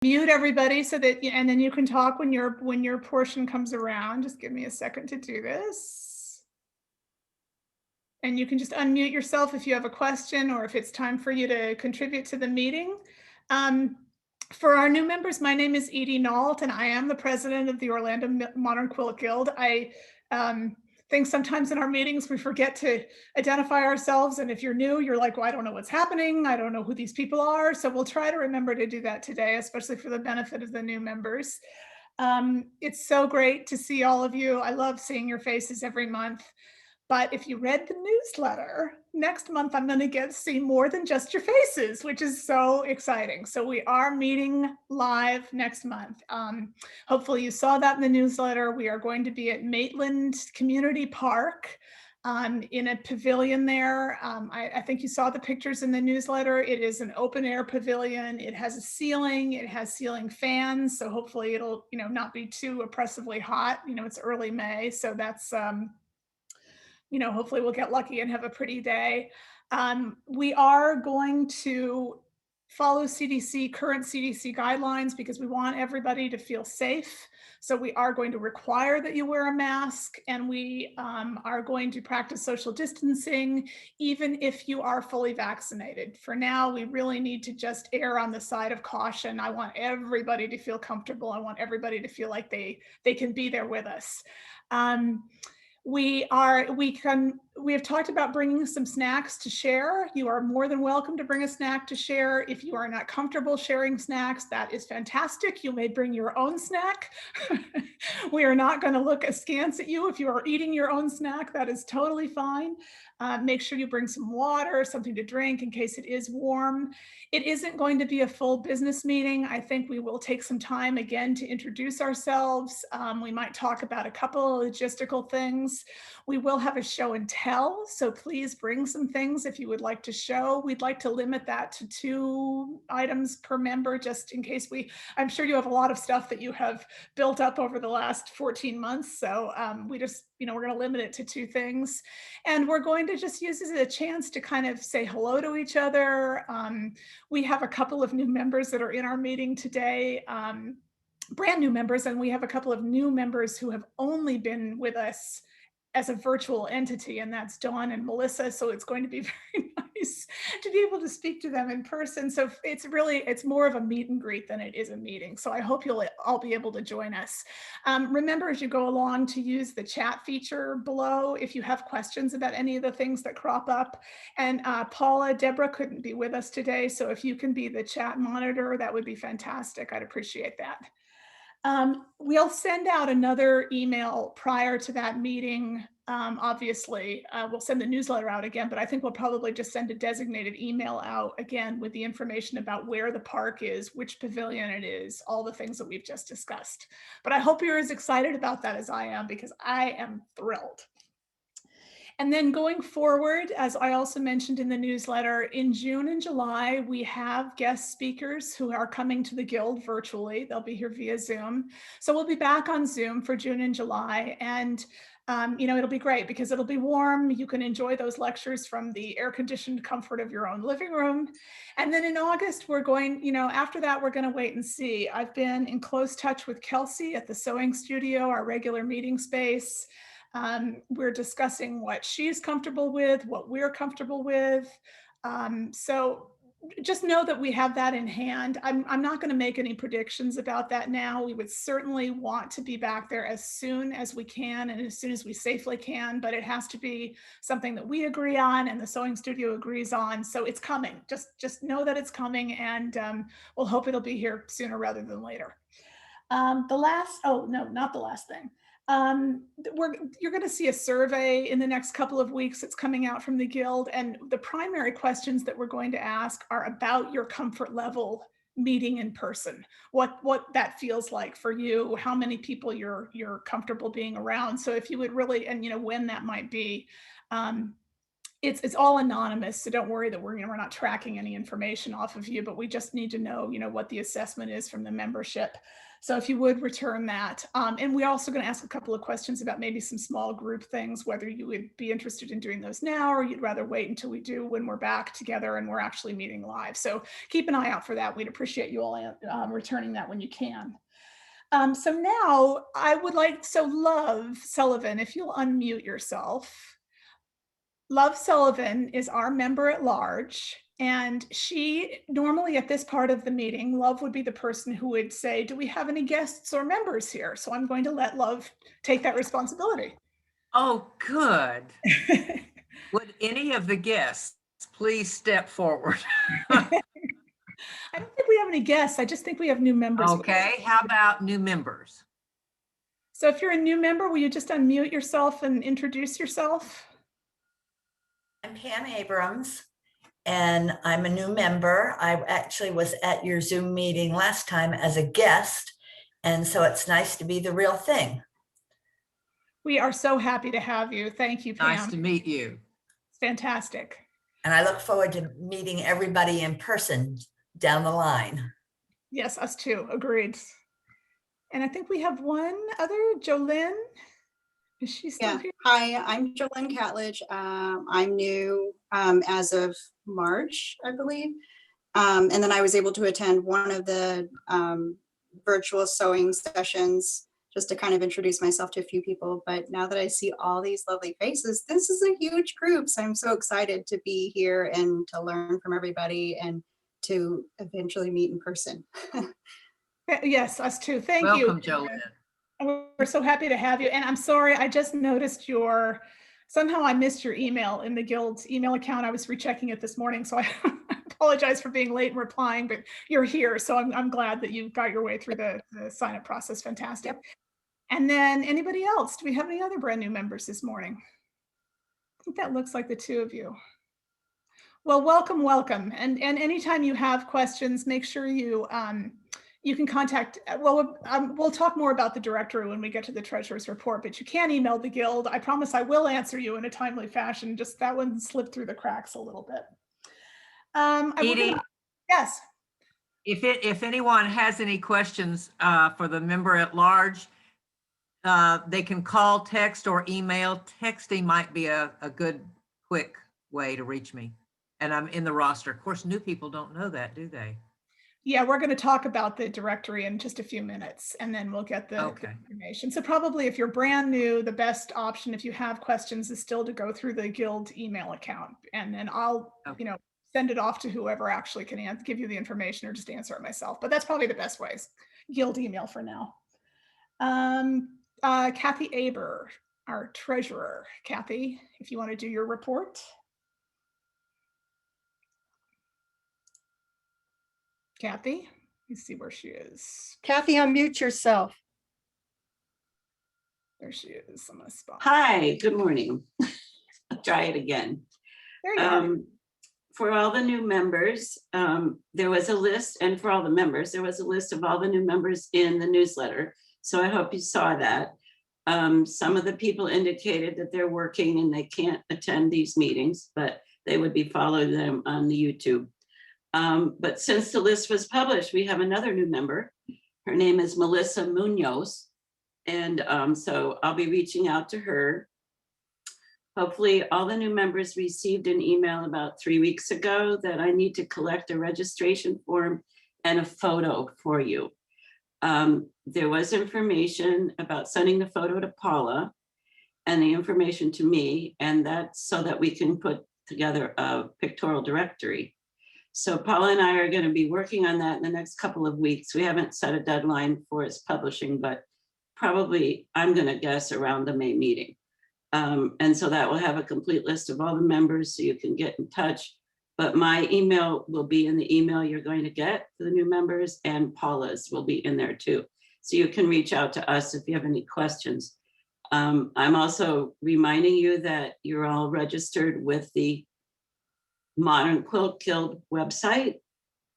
Mute everybody so that, and then you can talk when your portion comes around. Just give me a second to do this. And you can just unmute yourself if you have a question or if it's time for you to contribute to the meeting. For our new members, my name is Edie Nault, and I am the president of the Orlando Modern Quilt Guild. I think sometimes in our meetings we forget to identify ourselves, and if you're new, you're like, well, I don't know what's happening. I don't know who these people are. So we'll try to remember to do that today, especially for the benefit of the new members. It's so great to see all of you. I love seeing your faces every month. But if you read the newsletter, next month I'm going to get to see more than just your faces, which is so exciting. So we are meeting live next month. Hopefully you saw that in the newsletter. We are going to be at Maitland Community Park in a pavilion there. I think you saw the pictures in the newsletter. It is an open air pavilion. It has a ceiling. It has ceiling fans. So hopefully it'll, not be too oppressively hot. It's early May. So that's, hopefully we'll get lucky and have a pretty day. We are going to follow current CDC guidelines because we want everybody to feel safe. So we are going to require that you wear a mask, and we are going to practice social distancing, even if you are fully vaccinated. For now, we really need to just err on the side of caution. I want everybody to feel comfortable. I want everybody to feel like they can be there with us. We have talked about bringing some snacks to share. You are more than welcome to bring a snack to share. If you are not comfortable sharing snacks, that is fantastic. You may bring your own snack. We are not going to look askance at you if you are eating your own snack. That is totally fine. Make sure you bring some water, something to drink in case it is warm. It isn't going to be a full business meeting. I think we will take some time again to introduce ourselves. We might talk about a couple of logistical things. We will have a show and tell, so please bring some things if you would like to show. We'd like to limit that to 2 items per member, just in case I'm sure you have a lot of stuff that you have built up over the last 14 months. So we're going to limit it to 2 things. And we're going to just use it as a chance to kind of say hello to each other. We have a couple of new members that are in our meeting today. Brand new members, and we have a couple of new members who have only been with us as a virtual entity, and that's Dawn and Melissa. So it's going to be very nice to be able to speak to them in person. So it's more of a meet and greet than it is a meeting. So I hope you'll all be able to join us. Remember, as you go along, to use the chat feature below if you have questions about any of the things that crop up. And Deborah couldn't be with us today. So if you can be the chat monitor, that would be fantastic. I'd appreciate that. We'll send out another email prior to that meeting. Obviously, we'll send the newsletter out again, but I think we'll probably just send a designated email out again with the information about where the park is, which pavilion it is, all the things that we've just discussed. But I hope you're as excited about that as I am, because I am thrilled. And then going forward, as I also mentioned in the newsletter, in June and July, we have guest speakers who are coming to the Guild virtually. They'll be here via Zoom. So we'll be back on Zoom for June and July. And it'll be great because it'll be warm. You can enjoy those lectures from the air-conditioned comfort of your own living room. And then in August, we're going, after that, we're going to wait and see. I've been in close touch with Kelsey at the Sewing Studio, our regular meeting space. We're discussing what she's comfortable with, what we're comfortable with. So just know that we have that in hand. I'm not going to make any predictions about that now. We would certainly want to be back there as soon as we can and as soon as we safely can, but it has to be something that we agree on and the Sewing Studio agrees on. So it's coming. Just know that it's coming, and we'll hope it'll be here sooner rather than later. Not the last thing. You're going to see a survey in the next couple of weeks that's coming out from the Guild, and the primary questions that we're going to ask are about your comfort level meeting in person, what that feels like for you, how many people you're comfortable being around. So if you would really, and when that might be. It's all anonymous, so don't worry that we're not tracking any information off of you, but we just need to know, what the assessment is from the membership. So if you would return that. And we're also going to ask a couple of questions about maybe some small group things, whether you would be interested in doing those now, or you'd rather wait until we do when we're back together and we're actually meeting live. So keep an eye out for that. We'd appreciate you all returning that when you can. So now I would like, Love Sullivan, if you'll unmute yourself. Love Sullivan is our member at large, and she normally at this part of the meeting, Love would be the person who would say, do we have any guests or members here? So I'm going to let Love take that responsibility. Oh, good. Would any of the guests please step forward? I don't think we have any guests. I just think we have new members. Okay, how about new members? So if you're a new member, will you just unmute yourself and introduce yourself? I'm Pam Abrams, and I'm a new member. I actually was at your Zoom meeting last time as a guest, and so it's nice to be the real thing. We are so happy to have you. Thank you, Pam. Nice to meet you. It's fantastic. And I look forward to meeting everybody in person down the line. Yes, us too. Agreed. And I think we have one other, Jolynn. Is she still here? Hi, I'm Jolynn Catledge. I'm new as of March, I believe. And then I was able to attend one of the virtual sewing sessions just to kind of introduce myself to a few people. But now that I see all these lovely faces, this is a huge group. So I'm so excited to be here and to learn from everybody and to eventually meet in person. Yes, us too. Thank you. Welcome, Jolynn. We're so happy to have you. And I'm sorry, I just noticed somehow I missed your email in the Guild's email account. I was rechecking it this morning, so I apologize for being late in replying, but you're here. So I'm glad that you got your way through the sign up process. Fantastic. Yep. And then anybody else? Do we have any other brand new members this morning? I think that looks like the two of you. Well, welcome, welcome. And anytime you have questions, make sure you can contact, we'll talk more about the directory when we get to the treasurer's report, but you can email the Guild. I promise I will answer you in a timely fashion. Just that one slipped through the cracks a little bit. Edie, yes. If anyone has any questions for the member at large, they can call, text, or email. Texting might be a good, quick way to reach me. And I'm in the roster. Of course, new people don't know that, do they? Yeah, we're going to talk about the directory in just a few minutes, and then we'll get the information. So probably if you're brand new, the best option if you have questions is still to go through the Guild email account, and then I'll send it off to whoever actually can give you the information, or just answer it myself. But that's probably the best ways. Guild email for now. Kathy Aber, our treasurer. Kathy, if you want to do your report. Kathy, let's see where she is. Kathy, unmute yourself. There she is on the spot. Hi, good morning. I'll try it again. There you are. For all the new members, there was a list, and for all the members, there was a list of all the new members in the newsletter. So I hope you saw that. Some of the people indicated that they're working and they can't attend these meetings, but they would be following them on the YouTube. But since the list was published, we have another new member. Her name is Melissa Munoz. And so I'll be reaching out to her. Hopefully all the new members received an email about 3 weeks ago that I need to collect a registration form and a photo for you. There was information about sending the photo to Paula and the information to me, and that's so that we can put together a pictorial directory. So Paula and I are going to be working on that in the next couple of weeks. We haven't set a deadline for its publishing, but probably, I'm going to guess, around the May meeting. And so that will have a complete list of all the members so you can get in touch. But my email will be in the email you're going to get for the new members, and Paula's will be in there too. So you can reach out to us if you have any questions. I'm also reminding you that you're all registered with the Modern Quilt Guild website,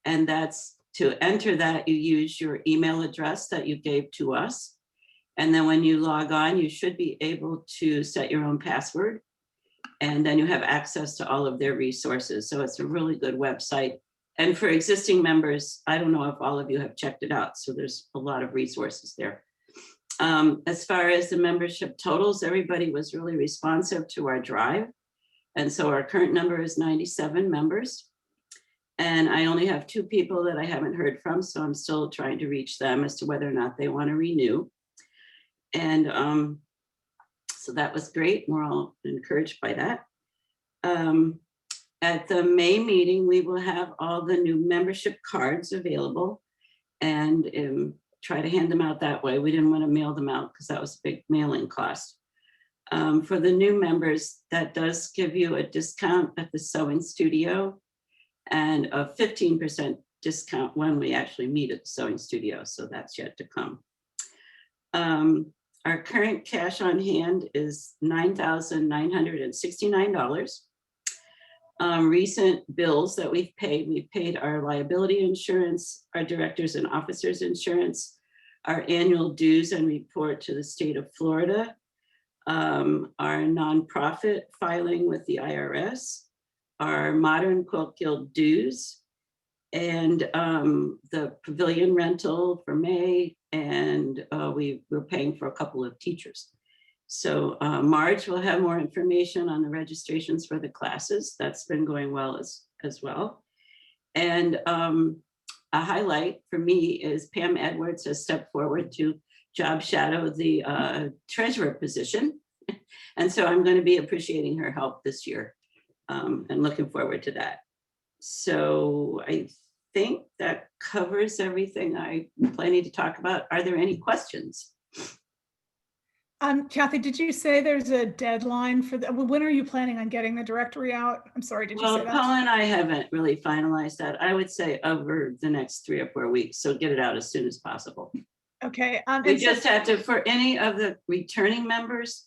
and that's to enter that you use your email address that you gave to us, and then when you log on you should be able to set your own password, And then you have access to all of their resources. So it's a really good website. And for existing members, I don't know if all of you have checked it out. So there's a lot of resources there. As far as the membership totals, everybody was really responsive to our drive. And so our current number is 97 members. And I only have 2 people that I haven't heard from. So I'm still trying to reach them as to whether or not they want to renew. And so that was great. We're all encouraged by that. At the May meeting, we will have all the new membership cards available and try to hand them out that way. We didn't want to mail them out because that was a big mailing cost. For the new members, that does give you a discount at the sewing studio and a 15% discount when we actually meet at the sewing studio. So that's yet to come. Our current cash on hand is $9,969. Recent bills that we've paid our liability insurance, our directors and officers insurance, our annual dues and report to the state of Florida, our nonprofit filing with the IRS, our Modern Quilt Guild dues, and the pavilion rental for May, and we're paying for a couple of teachers. So March will have more information on the registrations for the classes. That's been going well as well. And a highlight for me is Pam Edwards has stepped forward to job shadow the treasurer position. And so I'm going to be appreciating her help this year and looking forward to that. So I think that covers everything I'm planning to talk about. Are there any questions? Kathy, did you say there's a deadline for the, when are you planning on getting the directory out? I'm sorry, did you Well, say that? Paul and I haven't really finalized that. I would say over the next 3 or 4 weeks. So get it out as soon as possible. Okay. We and so- just have to, for any of the returning members,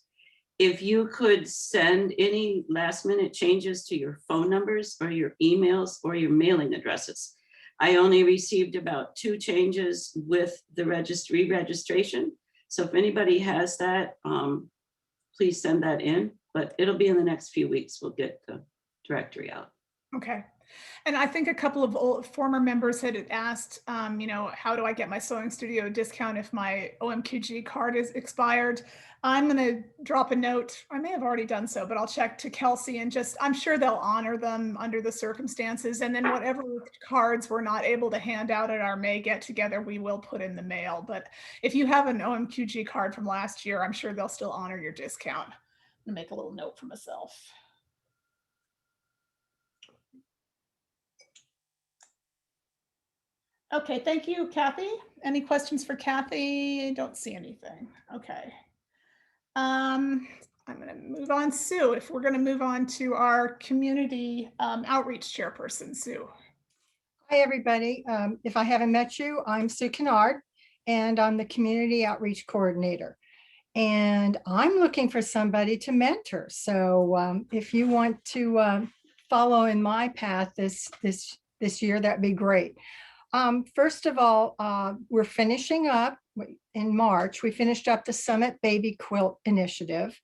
if you could send any last minute changes to your phone numbers or your emails or your mailing addresses. I only received about 2 changes with the registration. So if anybody has that, please send that in, but it'll be in the next few weeks. We'll get the directory out. Okay. And I think a couple of former members had asked, how do I get my sewing studio discount if my OMQG card is expired? I'm going to drop a note. I may have already done so, but I'll check to Kelsey and I'm sure they'll honor them under the circumstances. And then whatever cards we're not able to hand out at our May get together, we will put in the mail. But if you have an OMQG card from last year, I'm sure they'll still honor your discount. I'm going to make a little note for myself. Okay, thank you, Kathy. Any questions for Kathy? I don't see anything. Okay. I'm going to move on. Sue, if we're going to move on to our community outreach chairperson, Sue. Hi, everybody. If I haven't met you, I'm Sue Kennard, and I'm the Community Outreach Coordinator. And I'm looking for somebody to mentor. So if you want to follow in my path this year, that'd be great. First of all, we're finishing up in March. We finished up the Summit Baby Quilt Initiative.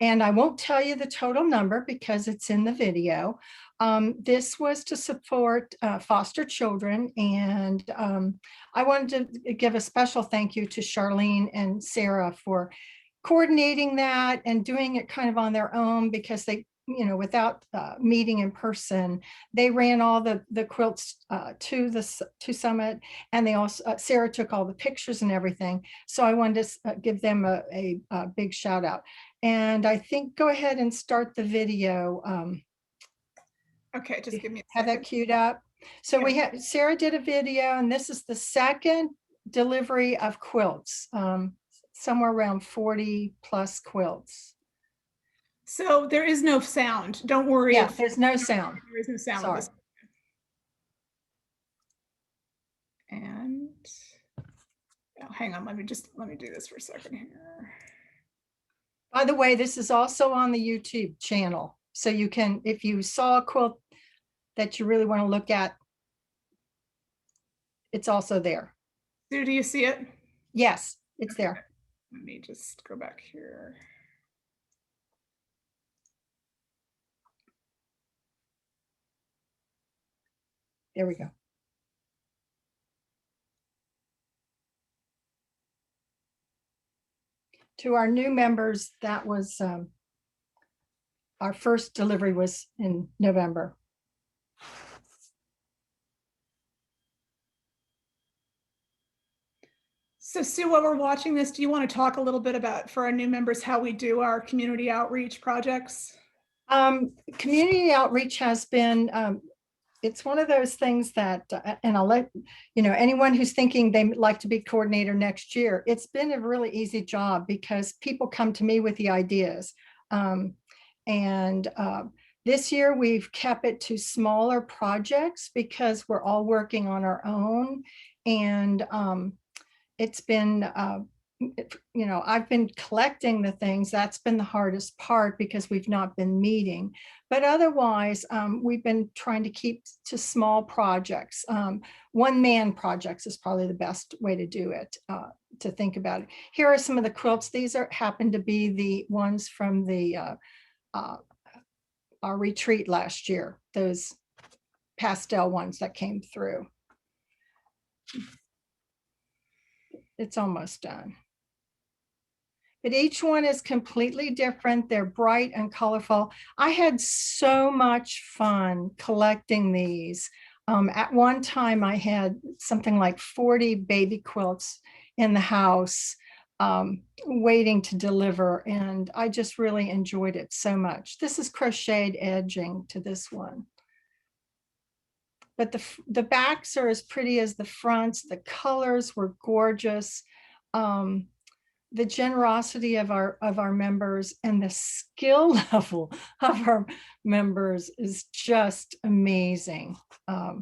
And I won't tell you the total number because it's in the video. This was to support foster children. And I wanted to give a special thank you to Charlene and Sarah for coordinating that and doing it kind of on their own because they, without meeting in person, they ran all the quilts to Summit, and they also Sarah took all the pictures and everything. So I wanted to give them a big shout out. And I think go ahead and start the video. Okay, just give me a have second. that queued up. So we have Sarah did a video, and this is the second delivery of quilts, somewhere around 40 plus quilts. So there is no sound. Don't worry. Yeah, if there's no sound. There is no sound. Sorry. And hang on, let me do this for a second here. By the way, this is also on the YouTube channel. So you can, if you saw a quilt that you really want to look at, it's also there. Sue, do you see it? Yes, it's there. Let me just go back here. There we go. To our new members, that was our first delivery was in November. So Sue, while we're watching this, do you want to talk a little bit about, for our new members, how we do our community outreach projects? Community outreach has been, it's one of those things that, and I'll let, anyone who's thinking they'd like to be coordinator next year, it's been a really easy job because people come to me with the ideas. This year we've kept it to smaller projects because we're all working on our own. And it's been, I've been collecting the things. That's been the hardest part because we've not been meeting. But otherwise, we've been trying to keep to small projects. One-man projects is probably the best way to do it, to think about it. Here are some of the quilts. These happen to be the ones from our retreat last year, those pastel ones that came through. It's almost done. But each one is completely different. They're bright and colorful. I had so much fun collecting these. At one time, I had something like 40 baby quilts in the house waiting to deliver. And I just really enjoyed it so much. This is crocheted edging to this one. But the backs are as pretty as the fronts. The colors were gorgeous. The generosity of our members and the skill level of our members is just amazing. I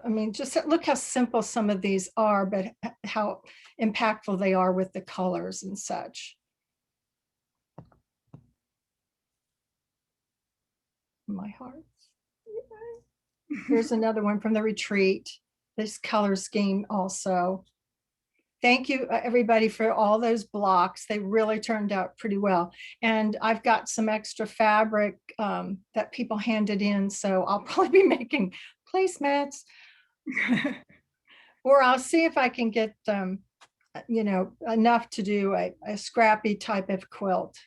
mean, just look how simple some of these are, but how impactful they are with the colors and such. My heart. Here's another one from the retreat. This color scheme also. Thank you, everybody, for all those blocks. They really turned out pretty well. And I've got some extra fabric that people handed in, so I'll probably be making placemats. Or I'll see if I can get enough to do a scrappy type of quilt.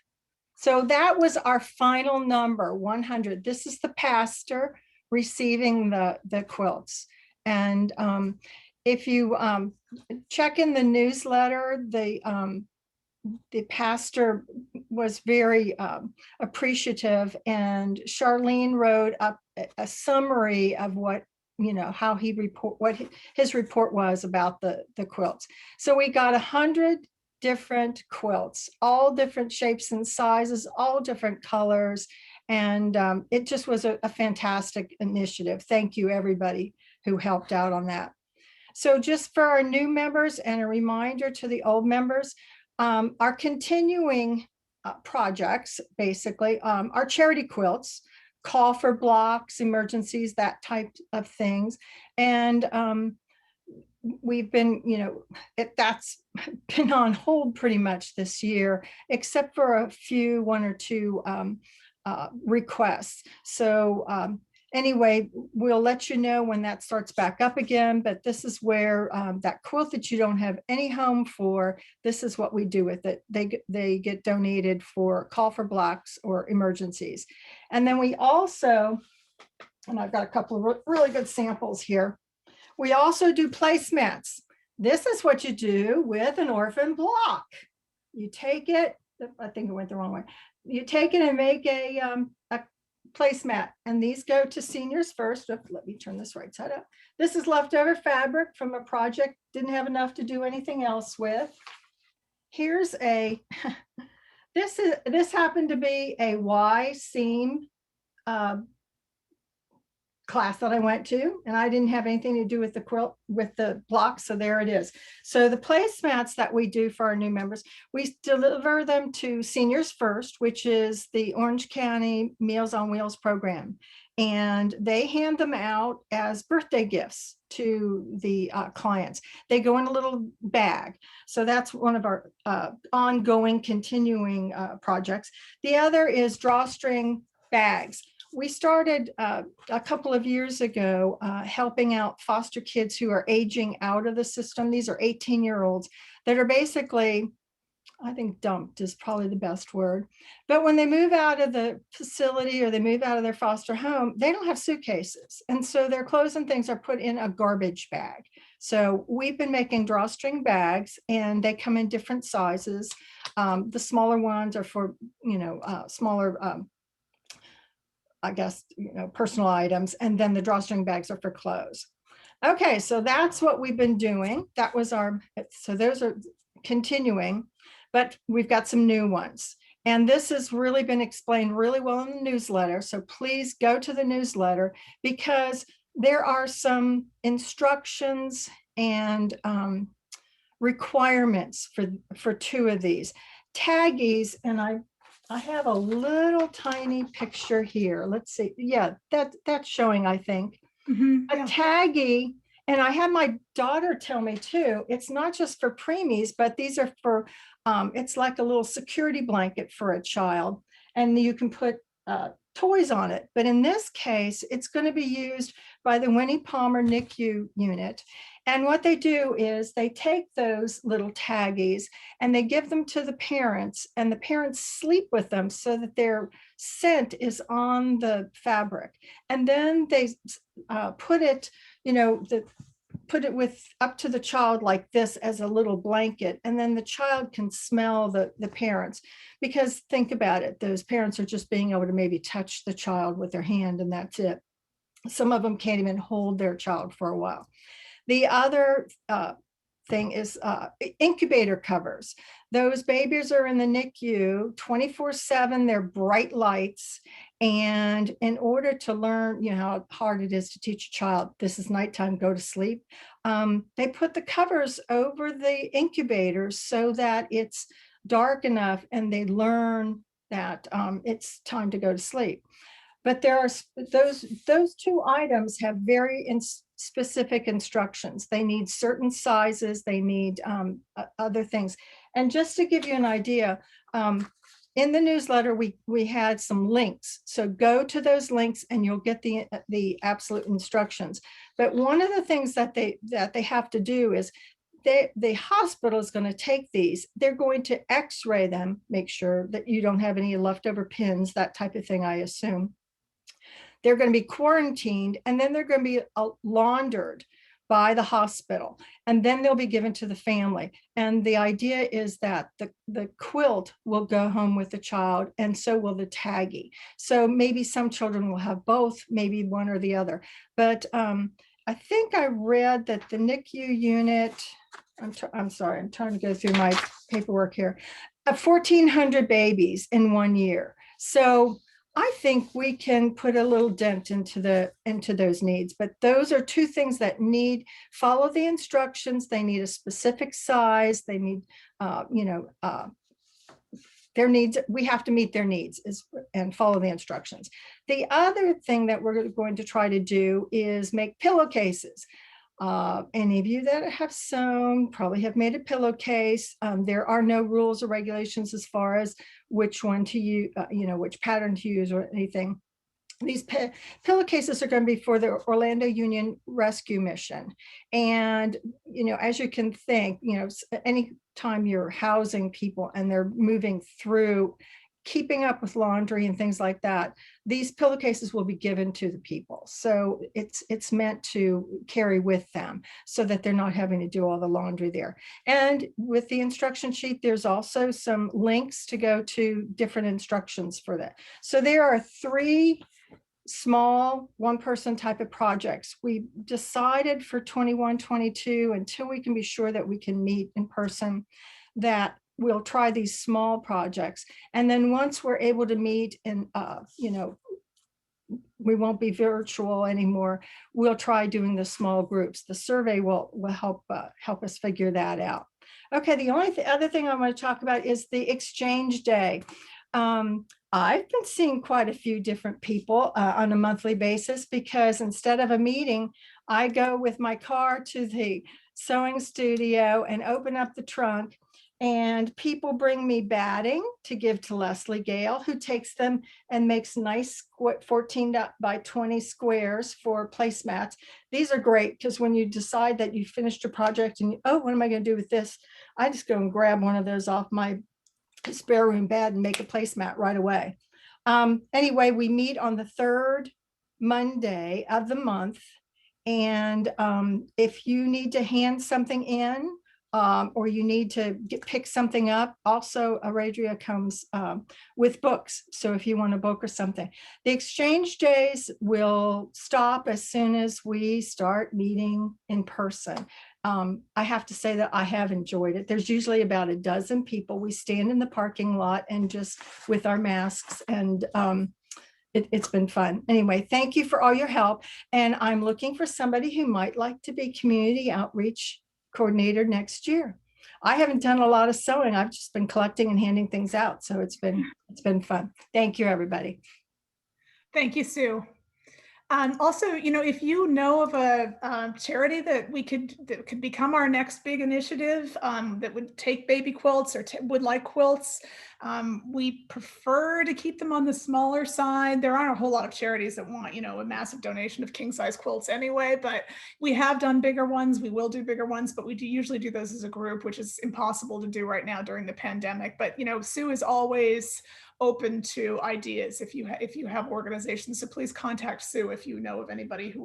So that was our final number, 100. This is the pastor receiving the quilts. And if you check in the newsletter, the pastor was very appreciative, and Charlene wrote up a summary of what, how what his report was about the quilts. So we got 100 different quilts, all different shapes and sizes, all different colors. And it just was a fantastic initiative. Thank you, everybody who helped out on that. So just for our new members and a reminder to the old members, our continuing projects, basically, are charity quilts, call for blocks, emergencies, that type of things. And we've been, that's been on hold pretty much this year, except for a few, one or two requests. So anyway, we'll let you know when that starts back up again, but this is where that quilt that you don't have any home for, this is what we do with it. They get donated for call for blocks or emergencies. And then we also, and I've got a couple of really good samples here, we also do placemats. This is what you do with an orphan block. You take it, I think it went the wrong way. You take it and make a placemat, and these go to Seniors First. Let me turn this right side up. This is leftover fabric from a project, didn't have enough to do anything else with. Here's a, this happened to be a Y seam class that I went to, and I didn't have anything to do with the quilt, with the blocks, so there it is. So the placemats that we do for our new members, we deliver them to Seniors First, which is the Orange County Meals on Wheels program, and they hand them out as birthday gifts to the clients. They go in a little bag. So that's one of our ongoing, continuing projects. The other is drawstring bags. we started a couple of years ago helping out foster kids who are aging out of the system. These are 18-year-olds that are basically, I think dumped is probably the best word. But when they move out of the facility or they move out of their foster home, they don't have suitcases. And so their clothes and things are put in a garbage bag. So we've been making drawstring bags, and they come in different sizes. The smaller ones are for, smaller, I guess, personal items. And then the drawstring bags are for clothes. Okay, so that's what we've been doing. That was so those are continuing, but we've got some new ones. And this has really been explained really well in the newsletter. So please go to the newsletter, because there are some instructions and requirements for two of these. Taggies, and I have a little tiny picture here. Let's see. Yeah, that's showing, I think. Mhm, A yeah. taggy, and I had my daughter tell me too, it's not just for preemies, but these are for, it's like a little security blanket for a child, and you can put toys on it. But in this case, it's going to be used by the Winnie Palmer NICU unit. And what they do is they take those little taggies and they give them to the parents, and the parents sleep with them so that their scent is on the fabric. And then they put it, put it with up to the child like this as a little blanket, and then the child can smell the parents. Because think about it, those parents are just being able to maybe touch the child with their hand, and that's it. Some of them can't even hold their child for a while. The other thing is incubator covers. Those babies are in the NICU 24/7. They're bright lights. And in order to learn, how hard it is to teach a child, this is nighttime, go to sleep. They put the covers over the incubators so that it's dark enough and they learn that it's time to go to sleep. But there are those two items have very specific instructions. They need certain sizes. They need other things. And just to give you an idea, in the newsletter, we had some links. So go to those links and you'll get the absolute instructions. But one of the things that they have to do is the hospital is going to take these. They're going to X-ray them, make sure that you don't have any leftover pins, that type of thing, I assume. They're going to be quarantined, and then they're going to be laundered by the hospital, and then they'll be given to the family. And the idea is that the quilt will go home with the child, and so will the taggy. So maybe some children will have both, maybe one or the other. But I think I read that the NICU unit, I'm sorry, I'm trying to go through my paperwork here, 1,400 babies in 1 year. So I think we can put a little dent into those needs, but those are two things that follow the instructions. They need a specific size. They need, their needs. We have to meet their needs and follow the instructions. The other thing that we're going to try to do is make pillowcases. Any of you that have sewn probably have made a pillowcase. There are no rules or regulations as far as which one to use, which pattern to use or anything. These pillowcases are going to be for the Orlando Union Rescue Mission. And, as you can think, anytime you're housing people and they're moving through, keeping up with laundry and things like that, these pillowcases will be given to the people. So it's meant to carry with them so that they're not having to do all the laundry there. And with the instruction sheet, there's also some links to go to different instructions for that. So there are 3 small one-person type of projects. We decided for 21-22, until we can be sure that we can meet in person, that we'll try these small projects. And then once we're able to meet and, we won't be virtual anymore, we'll try doing the small groups. The survey will help us figure that out. Okay, the only other thing I want to talk about is the exchange day. I've been seeing quite a few different people on a monthly basis, because instead of a meeting, I go with my car to the sewing studio and open up the trunk, And people bring me batting to give to Leslie Gale, who takes them and makes nice 14 by 20 squares for placemats. These are great because when you decide that you finished a project and oh, what am I going to do with this? I just go and grab one of those off my spare room bed and make a placemat right away. Anyway, we meet on the third Monday of the month. And if you need to hand something in, or you need to pick something up, also Aradria comes with books. So if you want a book or something, the exchange days will stop as soon as we start meeting in person. I have to say that I have enjoyed it. There's usually about a dozen people. We stand in the parking lot and just with our masks, and it's been fun. Anyway, thank you for all your help. And I'm looking for somebody who might like to be community outreach coordinator next year. I haven't done a lot of sewing. I've just been collecting and handing things out. So it's been fun. Thank you, everybody. Thank you, Sue. Also, if you know of a charity that could become our next big initiative, that would take baby quilts or would like quilts, we prefer to keep them on the smaller side. There aren't a whole lot of charities that want, a massive donation of king size quilts anyway, but we have done bigger ones. We will do bigger ones, but we do usually do those as a group, which is impossible to do right now during the pandemic. But, Sue is always open to ideas if you have organizations. So please contact Sue if you know of anybody who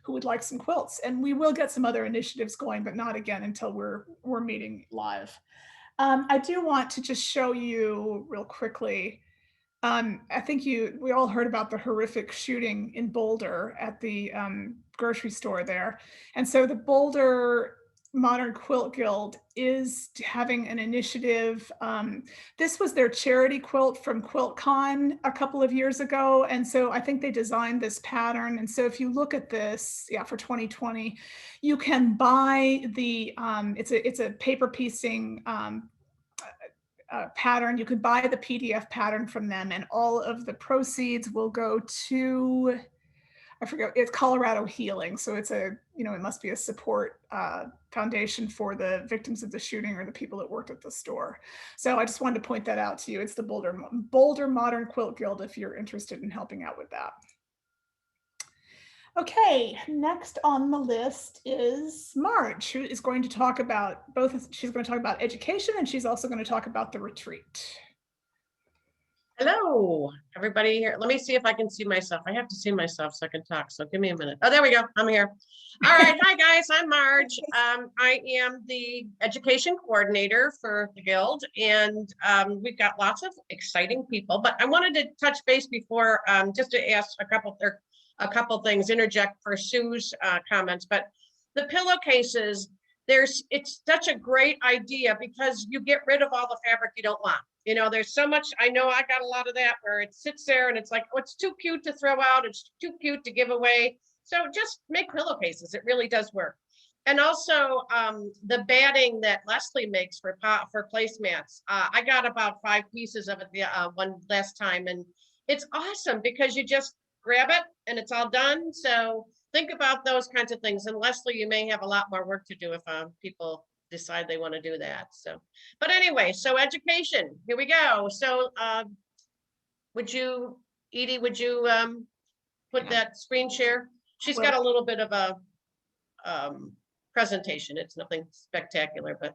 would like some quilts. And we will get some other initiatives going, but not again until we're meeting live. I do want to just show you real quickly. I think we all heard about the horrific shooting in Boulder at the grocery store there. And so the Boulder Modern Quilt Guild is having an initiative. This was their charity quilt from QuiltCon a couple of years ago. And so I think they designed this pattern. And so if you look at this, for 2020, you can buy the, it's a paper piecing pattern. You could buy the PDF pattern from them, and all of the proceeds will go to, I forget, it's Colorado Healing. So it's it must be a support foundation for the victims of the shooting or the people that worked at the store. So I just wanted to point that out to you. It's the Boulder Modern Quilt Guild if you're interested in helping out with that. Okay, next on the list is Marge, who is going to talk about she's going to talk about education, and she's also going to talk about the retreat. Hello, everybody here. Let me see if I can see myself. I have to see myself so I can talk. So give me a minute. Oh, there we go. I'm here. All right. Hi, guys. I'm Marge. I am the education coordinator for the Guild, and we've got lots of exciting people. But I wanted to touch base before, just to ask a couple things, interject for Sue's comments. But the pillowcases, it's such a great idea because you get rid of all the fabric you don't want. There's so much, I know I got a lot of that where it sits there and it's like, oh, it's too cute to throw out. It's too cute to give away. So just make pillowcases. It really does work. And also the batting that Leslie makes for placemats. I got about 5 pieces of it one last time, and it's awesome because you just grab it and it's all done. So think about those kinds of things. And Leslie, you may have a lot more work to do if people decide they want to do that. So, but anyway, so education, here we go. So Edie, would you put that screen share? She's got a little bit of a presentation. It's nothing spectacular, but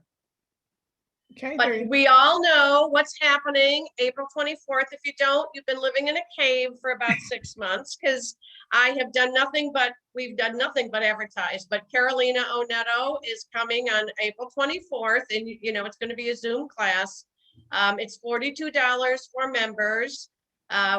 Okay. But we all know what's happening April 24th. If you don't, you've been living in a cave for about 6 months, because we've done nothing but advertise. But Carolina Onetto is coming on April 24th, and it's going to be a Zoom class. It's $42 for members.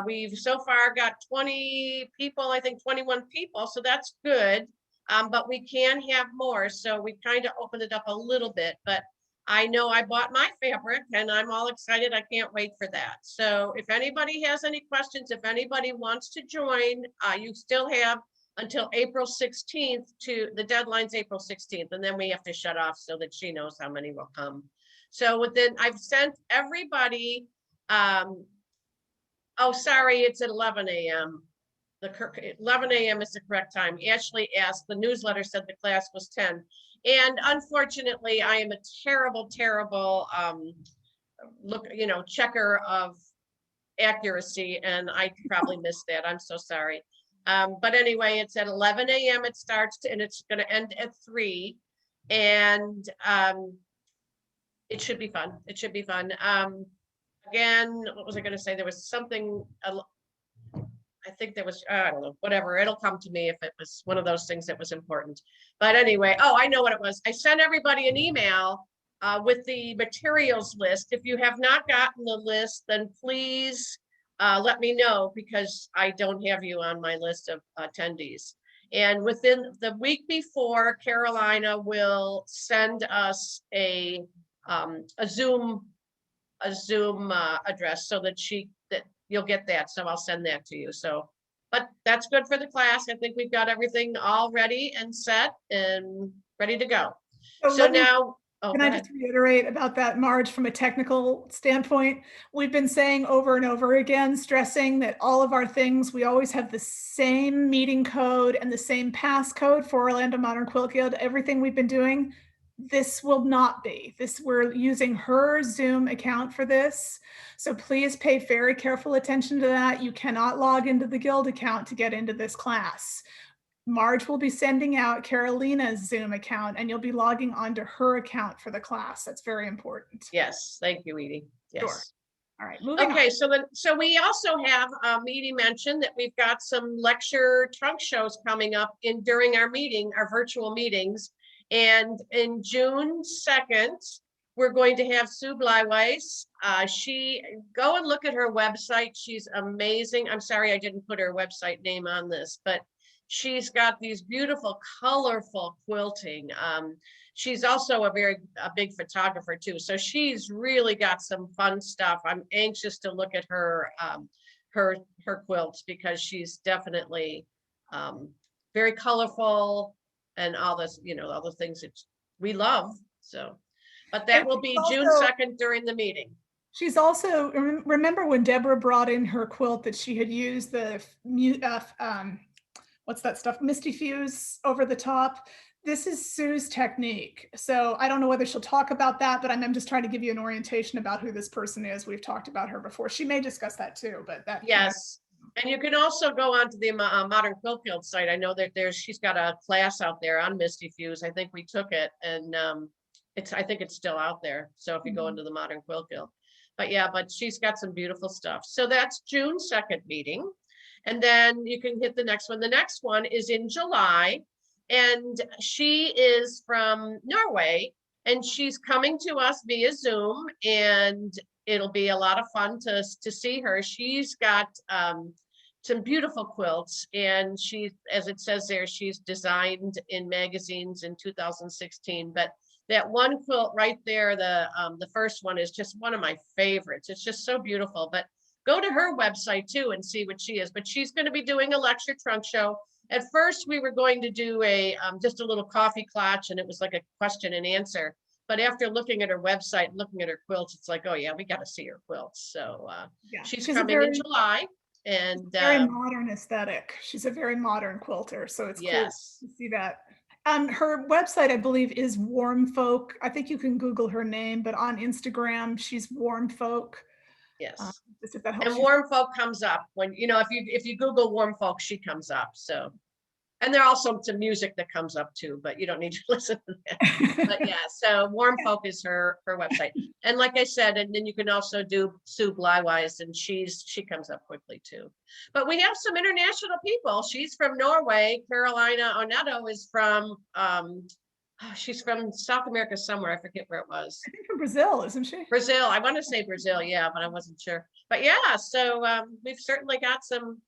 We've so far got 20 people, I think 21 people, so that's good. But we can have more, so we've kind of opened it up a little bit, but I know I bought my fabric and I'm all excited. I can't wait for that. So if anybody has any questions, if anybody wants to join, you still have until April 16th the deadline's April 16th, and then we have to shut off so that she knows how many will come. So I've sent everybody, oh, sorry, it's at 11 a.m. 11 a.m. is the correct time. Ashley asked, the newsletter said the class was 10. And unfortunately, I am a terrible, terrible checker of accuracy, and I probably missed that. I'm so sorry. But anyway, it's at 11 a.m. it starts, and it's going to end at 3. And it should be fun. It should be fun. Again, what was I going to say? There was something, I think there was, I don't know, whatever. It'll come to me if it was one of those things that was important. But anyway, oh, I know what it was. I sent everybody an email with the materials list. If you have not gotten the list, then please let me know, because I don't have you on my list of attendees. And within the week before, Carolina will send us a Zoom address so that you'll get that. So I'll send that to you. So, but that's good for the class. I think we've got everything all ready and set and ready to go. So let me- now, oh, Can go I ahead. just reiterate about that, Marge, from a technical standpoint? We've been saying over and over again, stressing that all of our things, we always have the same meeting code and the same passcode for Orlando Modern Quilt Guild. Everything we've been doing, this will not be. We're using her Zoom account for this. So please pay very careful attention to that. You cannot log into the Guild account to get into this class. Marge will be sending out Carolina's Zoom account, and you'll be logging onto her account for the class. That's very important. Yes, thank you, Edie. Yes. Sure. All right, moving Okay, on. so we also have, Edie mentioned that we've got some lecture trunk shows coming up during our virtual meetings. And in June 2nd, we're going to have Sue Bleiweiss. Go and look at her website. She's amazing. I'm sorry I didn't put her website name on this, but she's got these beautiful, colorful quilting. She's also a big photographer too. So she's really got some fun stuff. I'm anxious to look at her quilts, because she's definitely very colorful and all this, all the things that we love. So, but that will be June 2nd during the meeting. She's also, remember when Deborah brought in her quilt that she had used the what's that stuff? Misty Fuse over the top. This is Sue's technique. So I don't know whether she'll talk about that, but I'm just trying to give you an orientation about who this person is. We've talked about her before. She may discuss that too, but that. Yes. And you can also go onto the Modern Quilt Guild site. I know that she's got a class out there on Misty Fuse. I think we took it, and I think it's still out there. So if you go into the Modern Quilt Guild, but she's got some beautiful stuff. So that's June 2nd meeting. And then you can hit the next one. The next one is in July, and she is from Norway, and she's coming to us via Zoom, and it'll be a lot of fun to see her. She's got some beautiful quilts, and as it says there, she's designed in magazines in 2016, but that one quilt right there, the first one, is just one of my favorites. It's just so beautiful. But go to her website too and see what she is. But she's going to be doing a lecture trunk show. At first, we were going to do just a little coffee clutch, and it was like a question and answer. But after looking at her website, looking at her quilts, it's like, oh yeah, we got to see her quilts. So Yeah, she's coming in July, and very modern aesthetic. She's a very modern quilter, so it's yes, cool to see that. Her website, I believe, is Warm Folk. I think you can Google her name, but on Instagram, she's Warm Folk. yes. Just if that helps And you. Warm Folk comes up when, if you Google Warm Folk, she comes up. So, and there are also some music that comes up too, but you don't need to listen to that. But yeah, so Warm Folk is her website. And like I said, and then you can also do Sue Bleiweiss, and she comes up quickly too. But we have some international people. She's from Norway. Carolina Oneto is from, she's from South America somewhere. I forget where it was. I think from Brazil, isn't she? Brazil. I want to say Brazil, yeah, but I wasn't sure. But yeah, so we've certainly got some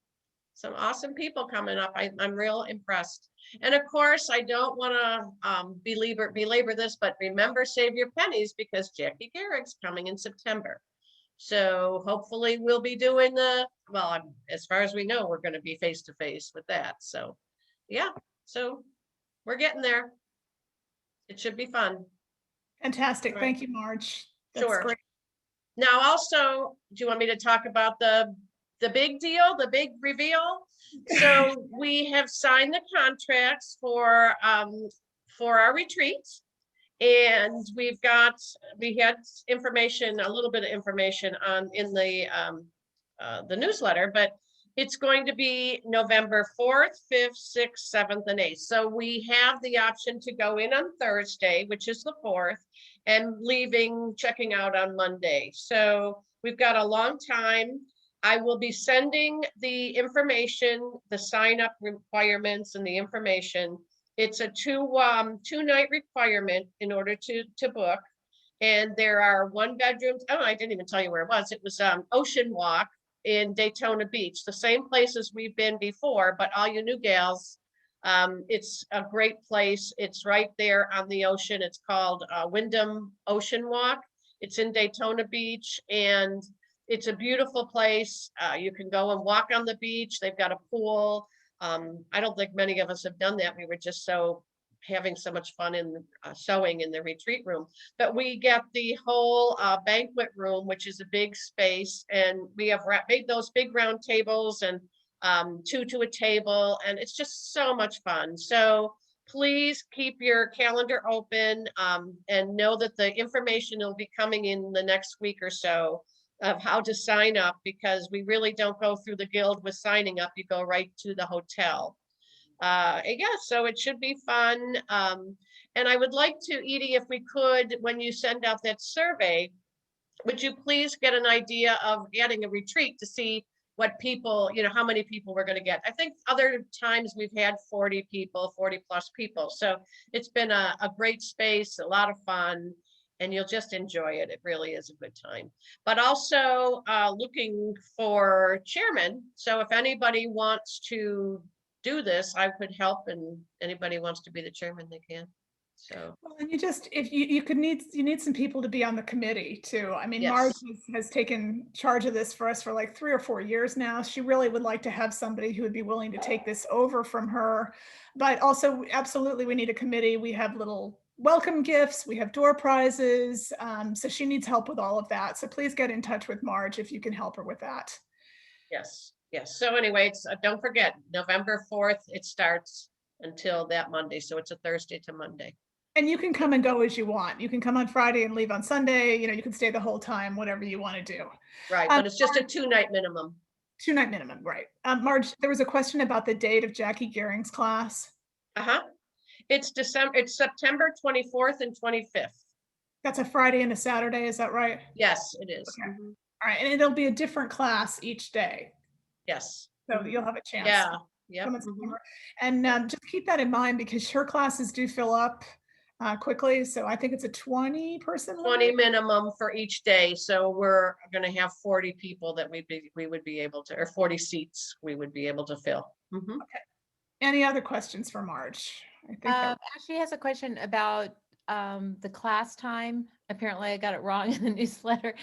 awesome people coming up. I'm real impressed. And of course, I don't want to belabor this, but remember, save your pennies, because Jackie Garrick's coming in September. So hopefully we'll be doing as far as we know, we're going to be face to face with that. So yeah, so we're getting there. It should be fun. Fantastic. Right. Thank you, Marge. That's Sure. great. Now, also, do you want me to talk about the big deal, the big reveal? So we have signed the contracts for for our retreat. And we had information, a little bit of information in the newsletter, but it's going to be November 4th, 5th, 6th, 7th, and 8th. So we have the option to go in on Thursday, which is the 4th, and checking out on Monday. So we've got a long time. I will be sending the information, the sign-up requirements and the information. It's a two-night requirement in order to book. And there are 1-bedrooms. Oh, I didn't even tell you where it was. It was Ocean Walk in Daytona Beach, the same places we've been before, but all you new gals, it's a great place. It's right there on the ocean. It's called Wyndham Ocean Walk. It's in Daytona Beach, and it's a beautiful place. You can go and walk on the beach. They've got a pool. I don't think many of us have done that. We were just having so much fun in sewing in the retreat room. But we get the whole banquet room, which is a big space, and we have made those big round tables and 2 to a table, and it's just so much fun. So please keep your calendar open and know that the information will be coming in the next week or so of how to sign up, because we really don't go through the guild with signing up. You go right to the hotel. Yeah, so it should be fun. And I would like to, Edie, if we could, when you send out that survey, would you please get an idea of getting a retreat to see what people, how many people we're going to get. I think other times we've had 40 people, 40 plus people. So it's been a great space, a lot of fun, and you'll just enjoy it. It really is a good time. But also looking for chairman. So if anybody wants to do this, I could help, and anybody wants to be the chairman, they can. So, well, and if you need some people to be on the committee too. I mean, yes. Marge has taken charge of this for us for like 3 or 4 years now. She really would like to have somebody who would be willing to take this over from her. But also, absolutely, we need a committee. We have little welcome gifts. We have door prizes. So she needs help with all of that. So please get in touch with Marge if you can help her with that. Yes. Yes. So anyway, it's don't forget, November 4th, it starts until that Monday. So it's a Thursday to Monday. And you can come and go as you want. You can come on Friday and leave on Sunday. You can stay the whole time, whatever you want to do. Right. But it's just a 2-night minimum. 2-night minimum, right. Marge, there was a question about the date of Jackie Gehring's class. It's September 24th and 25th. That's a Friday and a Saturday, is that right? Yes, it is. Okay. All right, and it'll be a different class each day. Yes. So you'll have a chance. Yeah. Yeah. And just keep that in mind, because her classes do fill up quickly. So I think it's a 20-person 20 minimum for each day. So we're going to have 40 people that we would be able to, or 40 seats we would be able to fill. Okay. Any other questions for Marge? I think Ashley has a question about the class time. Apparently I got it wrong in the newsletter.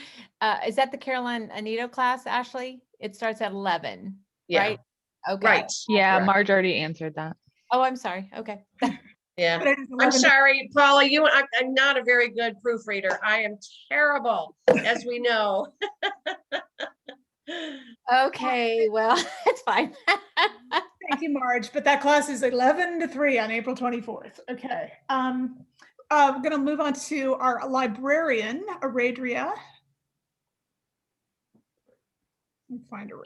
Is that the Caroline Anito class, Ashley? It starts at 11, Yeah. right? Okay. Right. Yeah, Correct. Marge already answered that. Oh, I'm sorry. Okay. Yeah. But it is I'm 11 sorry, Paula, I'm not a very good proofreader. I am terrible, as we know. Okay, well, it's fine. Thank you, Marge. But that class is 11 to 3 on April 24th. Okay. We're going to move on to our librarian, Aradria. Let me find Aradria.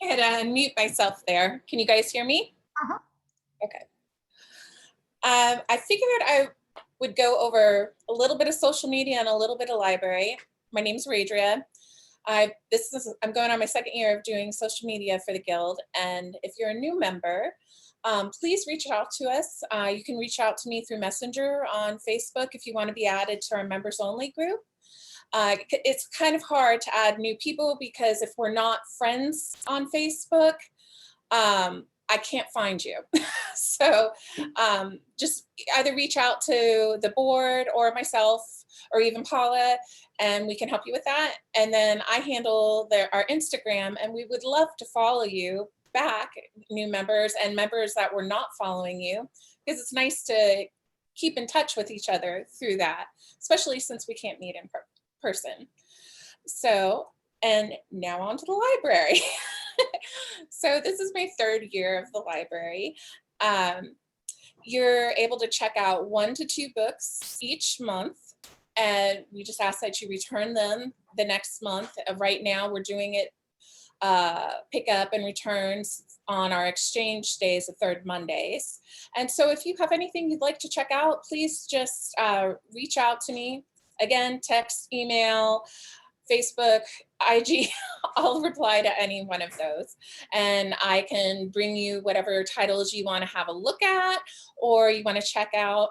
I had to unmute myself there. Can you guys hear me? Uh-huh. Okay. I figured I would go over a little bit of social media and a little bit of library. My name is Radria. I'm going on my 2nd year of doing social media for the Guild. And if you're a new member, please reach out to us. You can reach out to me through Messenger on Facebook if you want to be added to our members only group. It's kind of hard to add new people because if we're not friends on Facebook, I can't find you. So just either reach out to the board or myself or even Paula, and we can help you with that. And then I handle our Instagram, and we would love to follow you back, new members and members that were not following you, because it's nice to keep in touch with each other through that, especially since we can't meet in person. So, and now on to the library. So this is my 3rd year of the library. you're able to check out 1 to 2 books each month. And we just ask that you return them the next month. Right now, we're doing it pick up and returns on our exchange days, the third Mondays. And so if you have anything you'd like to check out, please just reach out to me. Again, text, email, Facebook, IG, I'll reply to any one of those. And I can bring you whatever titles you want to have a look at or you want to check out.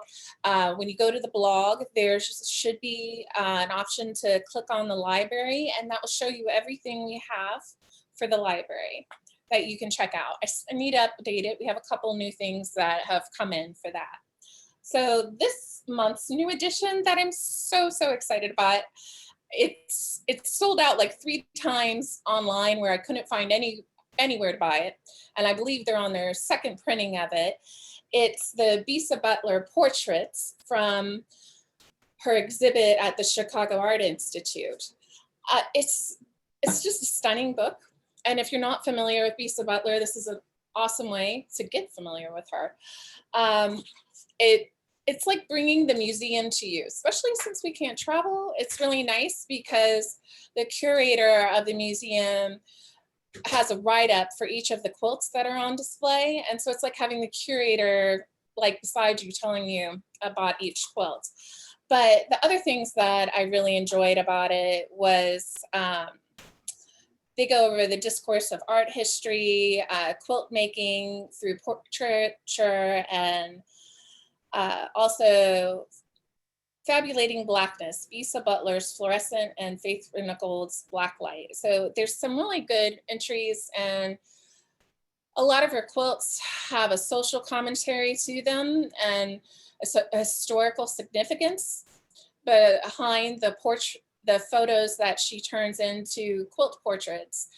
When you go to the blog, there should be an option to click on the library, and that will show you everything we have for the library that you can check out. I need to update it. We have a couple new things that have come in for that. So this month's new edition that I'm so excited about, it's sold out like 3 times online where I couldn't find anywhere to buy it. And I believe they're on their second printing of it. It's the Bisa Butler portraits from her exhibit at the Chicago Art Institute. It's just a stunning book. And if you're not familiar with Bisa Butler, this is an awesome way to get familiar with her. It's like bringing the museum to you, especially since we can't travel. It's really nice because the curator of the museum has a write-up for each of the quilts that are on display. And so it's like having the curator like beside you telling you about each quilt. But the other things that I really enjoyed about it was they go over the discourse of art history, quilt making through portraiture, and also Fabulating Blackness, Bisa Butler's Fluorescent and Faith Nichols' Blacklight. So there's some really good entries, and a lot of her quilts have a social commentary to them and a historical significance behind the photos that she turns into quilt portraits.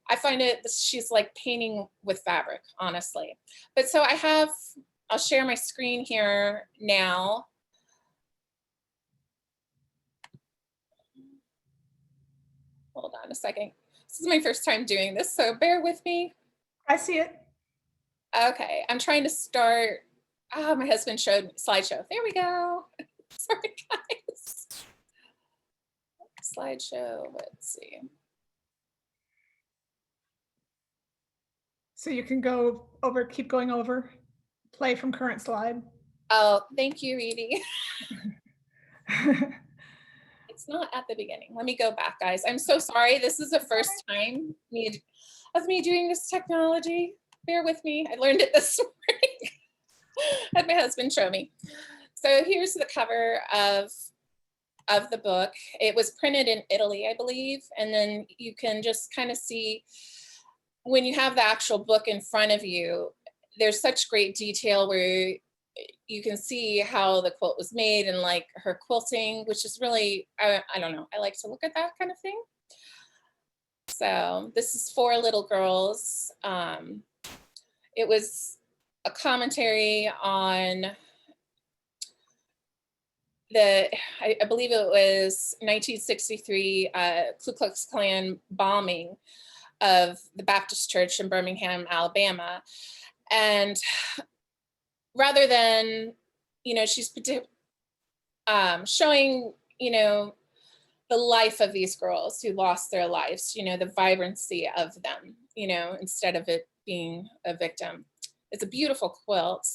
I find she's like painting with fabric, honestly. But so I'll share my screen here now. Hold on a second. This is my first time doing this, so bear with me. I see it. Okay, I'm trying to start. My husband showed me slideshow. There we go. Sorry, guys. Slideshow, let's see. So you can keep going over, play from current slide. Oh, thank you, Edie. It's not at the beginning. Let me go back, guys. I'm so sorry. This is the first time of me doing this technology. Bear with me. I learned it this morning. Had my husband show me. So here's the cover of the book. It was printed in Italy, I believe. And then you can just kind of see when you have the actual book in front of you, there's such great detail where you can see how the quilt was made and like her quilting, which is really, I don't know, I like to look at that kind of thing. So this is 4 little girls. It was a commentary on I believe it was 1963 Ku Klux Klan bombing of the Baptist Church in Birmingham, Alabama. And rather than, she's showing, the life of these girls who lost their lives, the vibrancy of them, instead of it being a victim. It's a beautiful quilt.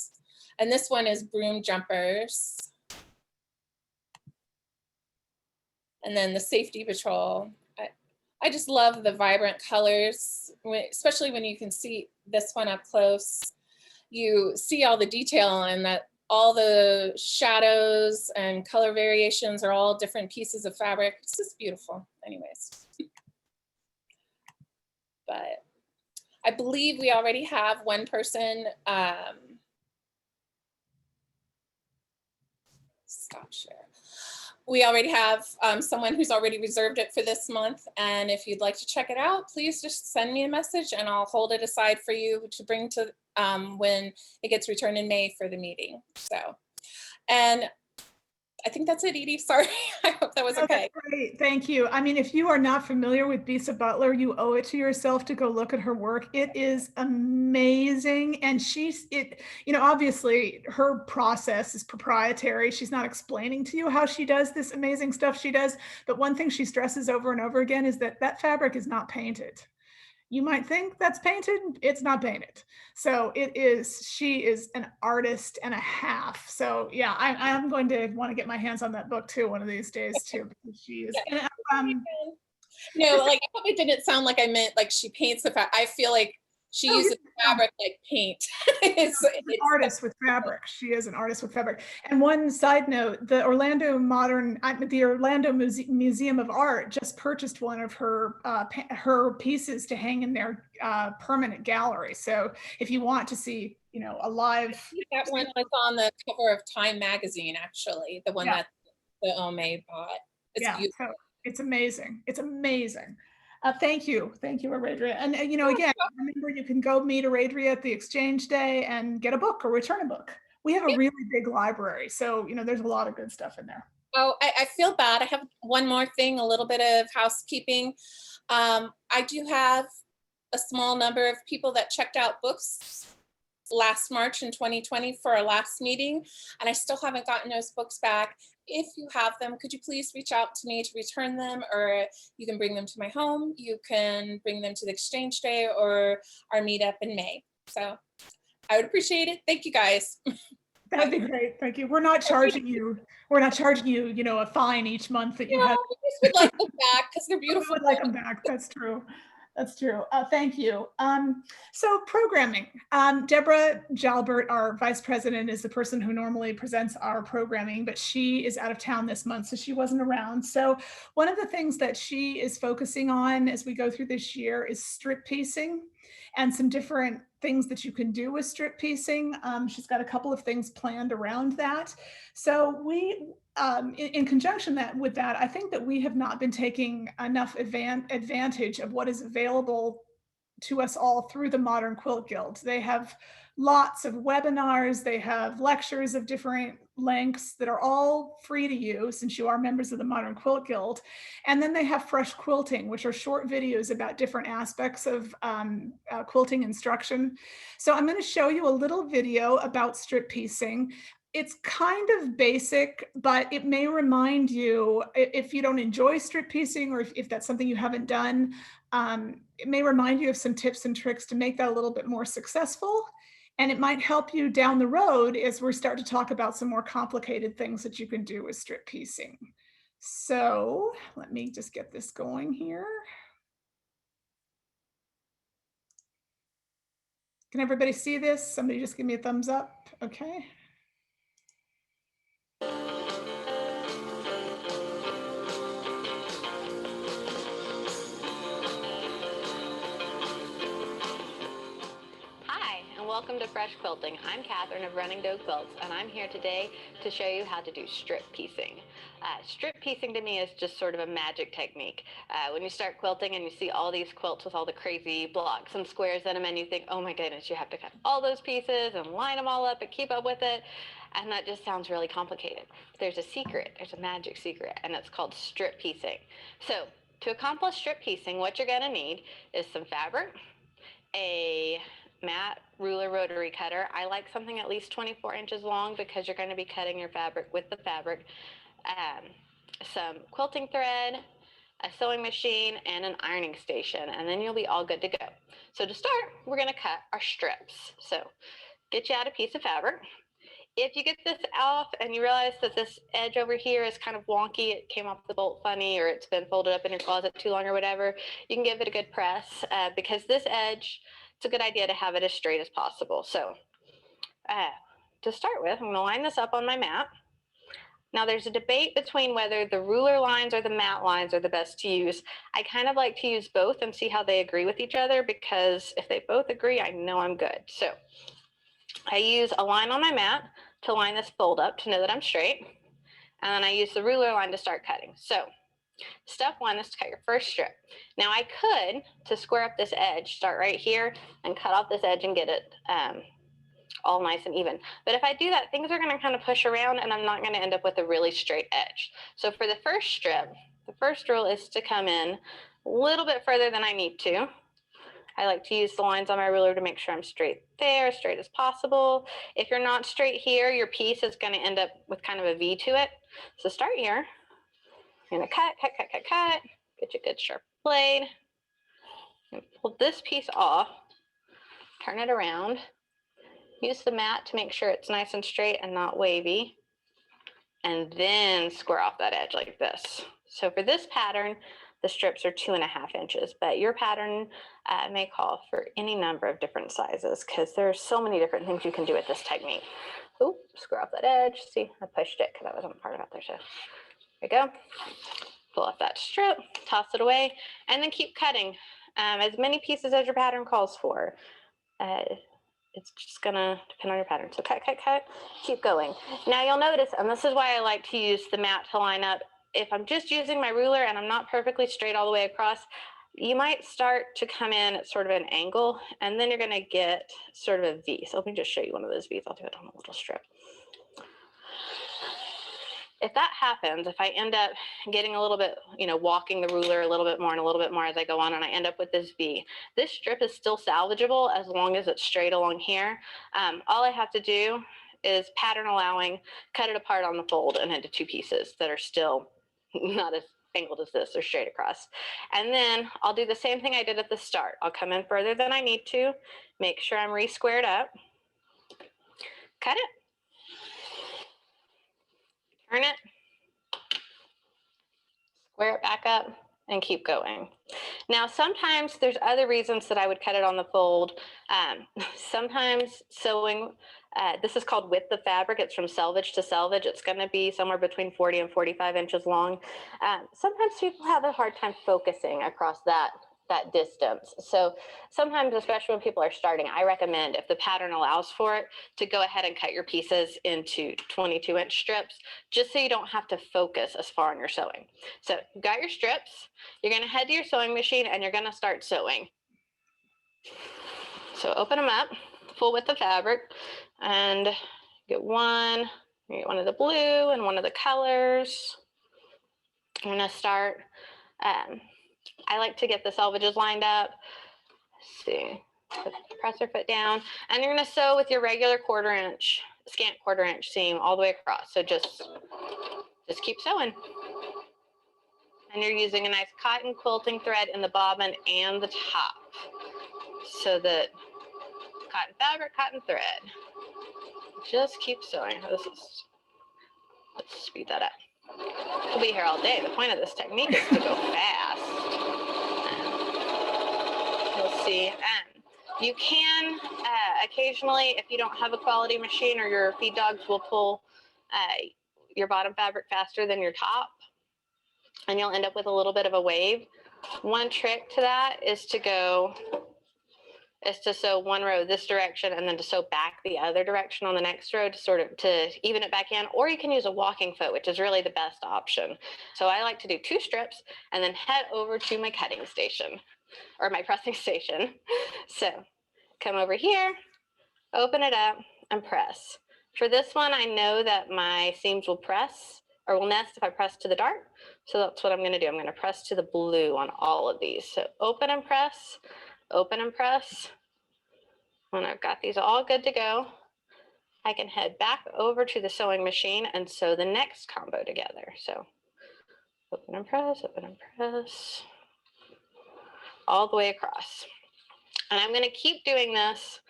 And this one is Broom Jumpers. And then the Safety Patrol. I just love the vibrant colors, especially when you can see this one up close. You see all the detail and that all the shadows and color variations are all different pieces of fabric. It's just beautiful anyways. But I believe we already have one person. Stop share. We already have someone who's already reserved it for this month. And if you'd like to check it out, please just send me a message and I'll hold it aside for you to bring to when it gets returned in May for the meeting. So, and I think that's it, Edie. Sorry. I hope that was Oh, okay. that's great. Thank you. I mean, if you are not familiar with Bisa Butler, you owe it to yourself to go look at her work. It is amazing. And obviously her process is proprietary. She's not explaining to you how she does this amazing stuff she does. But one thing she stresses over and over again is that that fabric is not painted. You might think that's painted, it's not painted. So she is an artist and a half. So yeah, I'm going to want to get my hands on that book too one of these days too, because she is. Yeah. And, No, like I hope it didn't sound like I meant like she paints the fabric. I feel like she Oh, uses yeah. fabric like paint. She's an artist with fabric. She is an artist with fabric. And one side note, the Orlando Museum of Art just purchased one of her pieces to hang in their permanent gallery. So if you want to see, a live. That one was on the cover of Time magazine, actually, the one Yeah. that the Ome bought. It's beautiful. So it's amazing. It's amazing. Thank you, Aradria. And again, remember you can go meet Aradria at the Exchange Day and get a book or return a book. We have a really big library, so there's a lot of good stuff in there. Oh, I feel bad. I have one more thing, a little bit of housekeeping. I do have a small number of people that checked out books last March in 2020 for our last meeting, and I still haven't gotten those books back. If you have them, could you please reach out to me to return them, or you can bring them to my home, you can bring them to the Exchange Day or our meetup in May. So I would appreciate it. Thank you guys. That'd be great. Thank you. We're not charging you, a fine each month that you No, have. we just would like them back because they're We beautiful. would like them back. That's true. That's true. Thank you. So programming. Deborah Jalbert, our vice president, is the person who normally presents our programming, but she is out of town this month, so she wasn't around. So one of the things that she is focusing on as we go through this year is strip piecing and some different things that you can do with strip piecing. She's got a couple of things planned around that. So we, in conjunction with that, I think that we have not been taking enough advantage of what is available to us all through the Modern Quilt Guild. They have lots of webinars, they have lectures of different lengths that are all free to you since you are members of the Modern Quilt Guild. And then they have Fresh Quilting, which are short videos about different aspects of quilting instruction. So I'm going to show you a little video about strip piecing. It's kind of basic, but it may remind you, if you don't enjoy strip piecing or if that's something you haven't done, it may remind you of some tips and tricks to make that a little bit more successful. And it might help you down the road as we start to talk about some more complicated things that you can do with strip piecing. So let me just get this going here. Can everybody see this? Somebody just give me a thumbs up. Okay. Welcome to Fresh Quilting. I'm Catherine of Running Doe Quilts, and I'm here today to show you how to do strip piecing. Strip piecing to me is just sort of a magic technique. When you start quilting and you see all these quilts with all the crazy blocks and squares in them, and you think, oh my goodness, you have to cut all those pieces and line them all up and keep up with it, and that just sounds really complicated. There's a secret, there's a magic secret, and it's called strip piecing. So to accomplish strip piecing, what you're gonna need is some fabric, a matte ruler rotary cutter. I like something at least 24 inches long because you're going to be cutting your fabric with the fabric. Some quilting thread, a sewing machine, and an ironing station, and then you'll be all good to go. So to start, we're going to cut our strips. So get you out a piece of fabric. If you get this off and you realize that this edge over here is kind of wonky, it came off the bolt funny, or it's been folded up in your closet too long or whatever, you can give it a good press because this edge, it's a good idea to have it as straight as possible. So to start with, I'm going to line this up on my mat. Now there's a debate between whether the ruler lines or the mat lines are the best to use. I kind of like to use both and see how they agree with each other, because if they both agree, I know I'm good. So I use a line on my mat to line this fold up to know that I'm straight. And then I use the ruler line to start cutting. So step one is to cut your first strip. Now I could, to square up this edge, start right here and cut off this edge and get it all nice and even. But if I do that, things are going to kind of push around and I'm not going to end up with a really straight edge. So for the first strip, the first rule is to come in a little bit further than I need to. I like to use the lines on my ruler to make sure I'm straight there, as straight as possible. If you're not straight here, your piece is going to end up with kind of a V to it. So start here. You're going to cut, cut, cut, cut, cut. Get you a good sharp blade. And pull this piece off. Turn it around. Use the mat to make sure it's nice and straight and not wavy. And then square off that edge like this. So for this pattern, the strips are 2.5 inches, but your pattern may call for any number of different sizes because there's so many different things you can do with this technique. Oop, square off that edge. See, I pushed it because I wasn't part of it there. So there you go. Pull off that strip, toss it away, and then keep cutting as many pieces as your pattern calls for. It's just gonna depend on your pattern. So cut, cut, cut, keep going. Now you'll notice, and this is why I like to use the mat to line up. If I'm just using my ruler and I'm not perfectly straight all the way across, you might start to come in at sort of an angle, and then you're gonna get sort of a V. So let me just show you one of those V's. I'll do it on a little strip. If that happens, if I end up getting a little bit, walking the ruler a little bit more and a little bit more as I go on and I end up with this V, this strip is still salvageable as long as it's straight along here. All I have to do is pattern allowing, cut it apart on the fold and into 2 pieces that are still not as angled as this or straight across. And then I'll do the same thing I did at the start. I'll come in further than I need to, make sure I'm re-squared up, cut it, turn it, square it back up, and keep going. Now, sometimes there's other reasons that I would cut it on the fold. Sometimes sewing, this is called width of fabric. It's from selvage to selvage. It's going to be somewhere between 40 and 45 inches long. Sometimes people have a hard time focusing across that distance. So sometimes, especially when people are starting, I recommend, if the pattern allows for it, to go ahead and cut your pieces into 22-inch strips, just so you don't have to focus as far on your sewing. So you got your strips, you're going to head to your sewing machine and you're going to start sewing. So open them up, full width of fabric, and get one of the blue and one of the colors. I'm going to start, I like to get the selvages lined up. Let's see, put the presser foot down, and you're going to sew with your regular scant quarter inch seam all the way across. So just keep sewing. And you're using a nice cotton quilting thread in the bobbin and the top. So that cotton fabric, cotton thread. Just keep sewing. Let's speed that up. We'll be here all day. The point of this technique is to go fast. You'll see. You can occasionally, if you don't have a quality machine or your feed dogs will pull your bottom fabric faster than your top, and you'll end up with a little bit of a wave. One trick to that is to sew one row this direction and then to sew back the other direction on the next row to even it back in, or you can use a walking foot, which is really the best option. So I like to do 2 strips and then head over to my cutting station or my pressing station. So come over here, open it up and press. For this one, I know that my seams will press or will nest if I press to the dark. So that's what I'm going to do. I'm going to press to the blue on all of these. So open and press, open and press. When I've got these all good to go, I can head back over to the sewing machine and sew the next combo together. So open and press, all the way across. And I'm going to keep doing this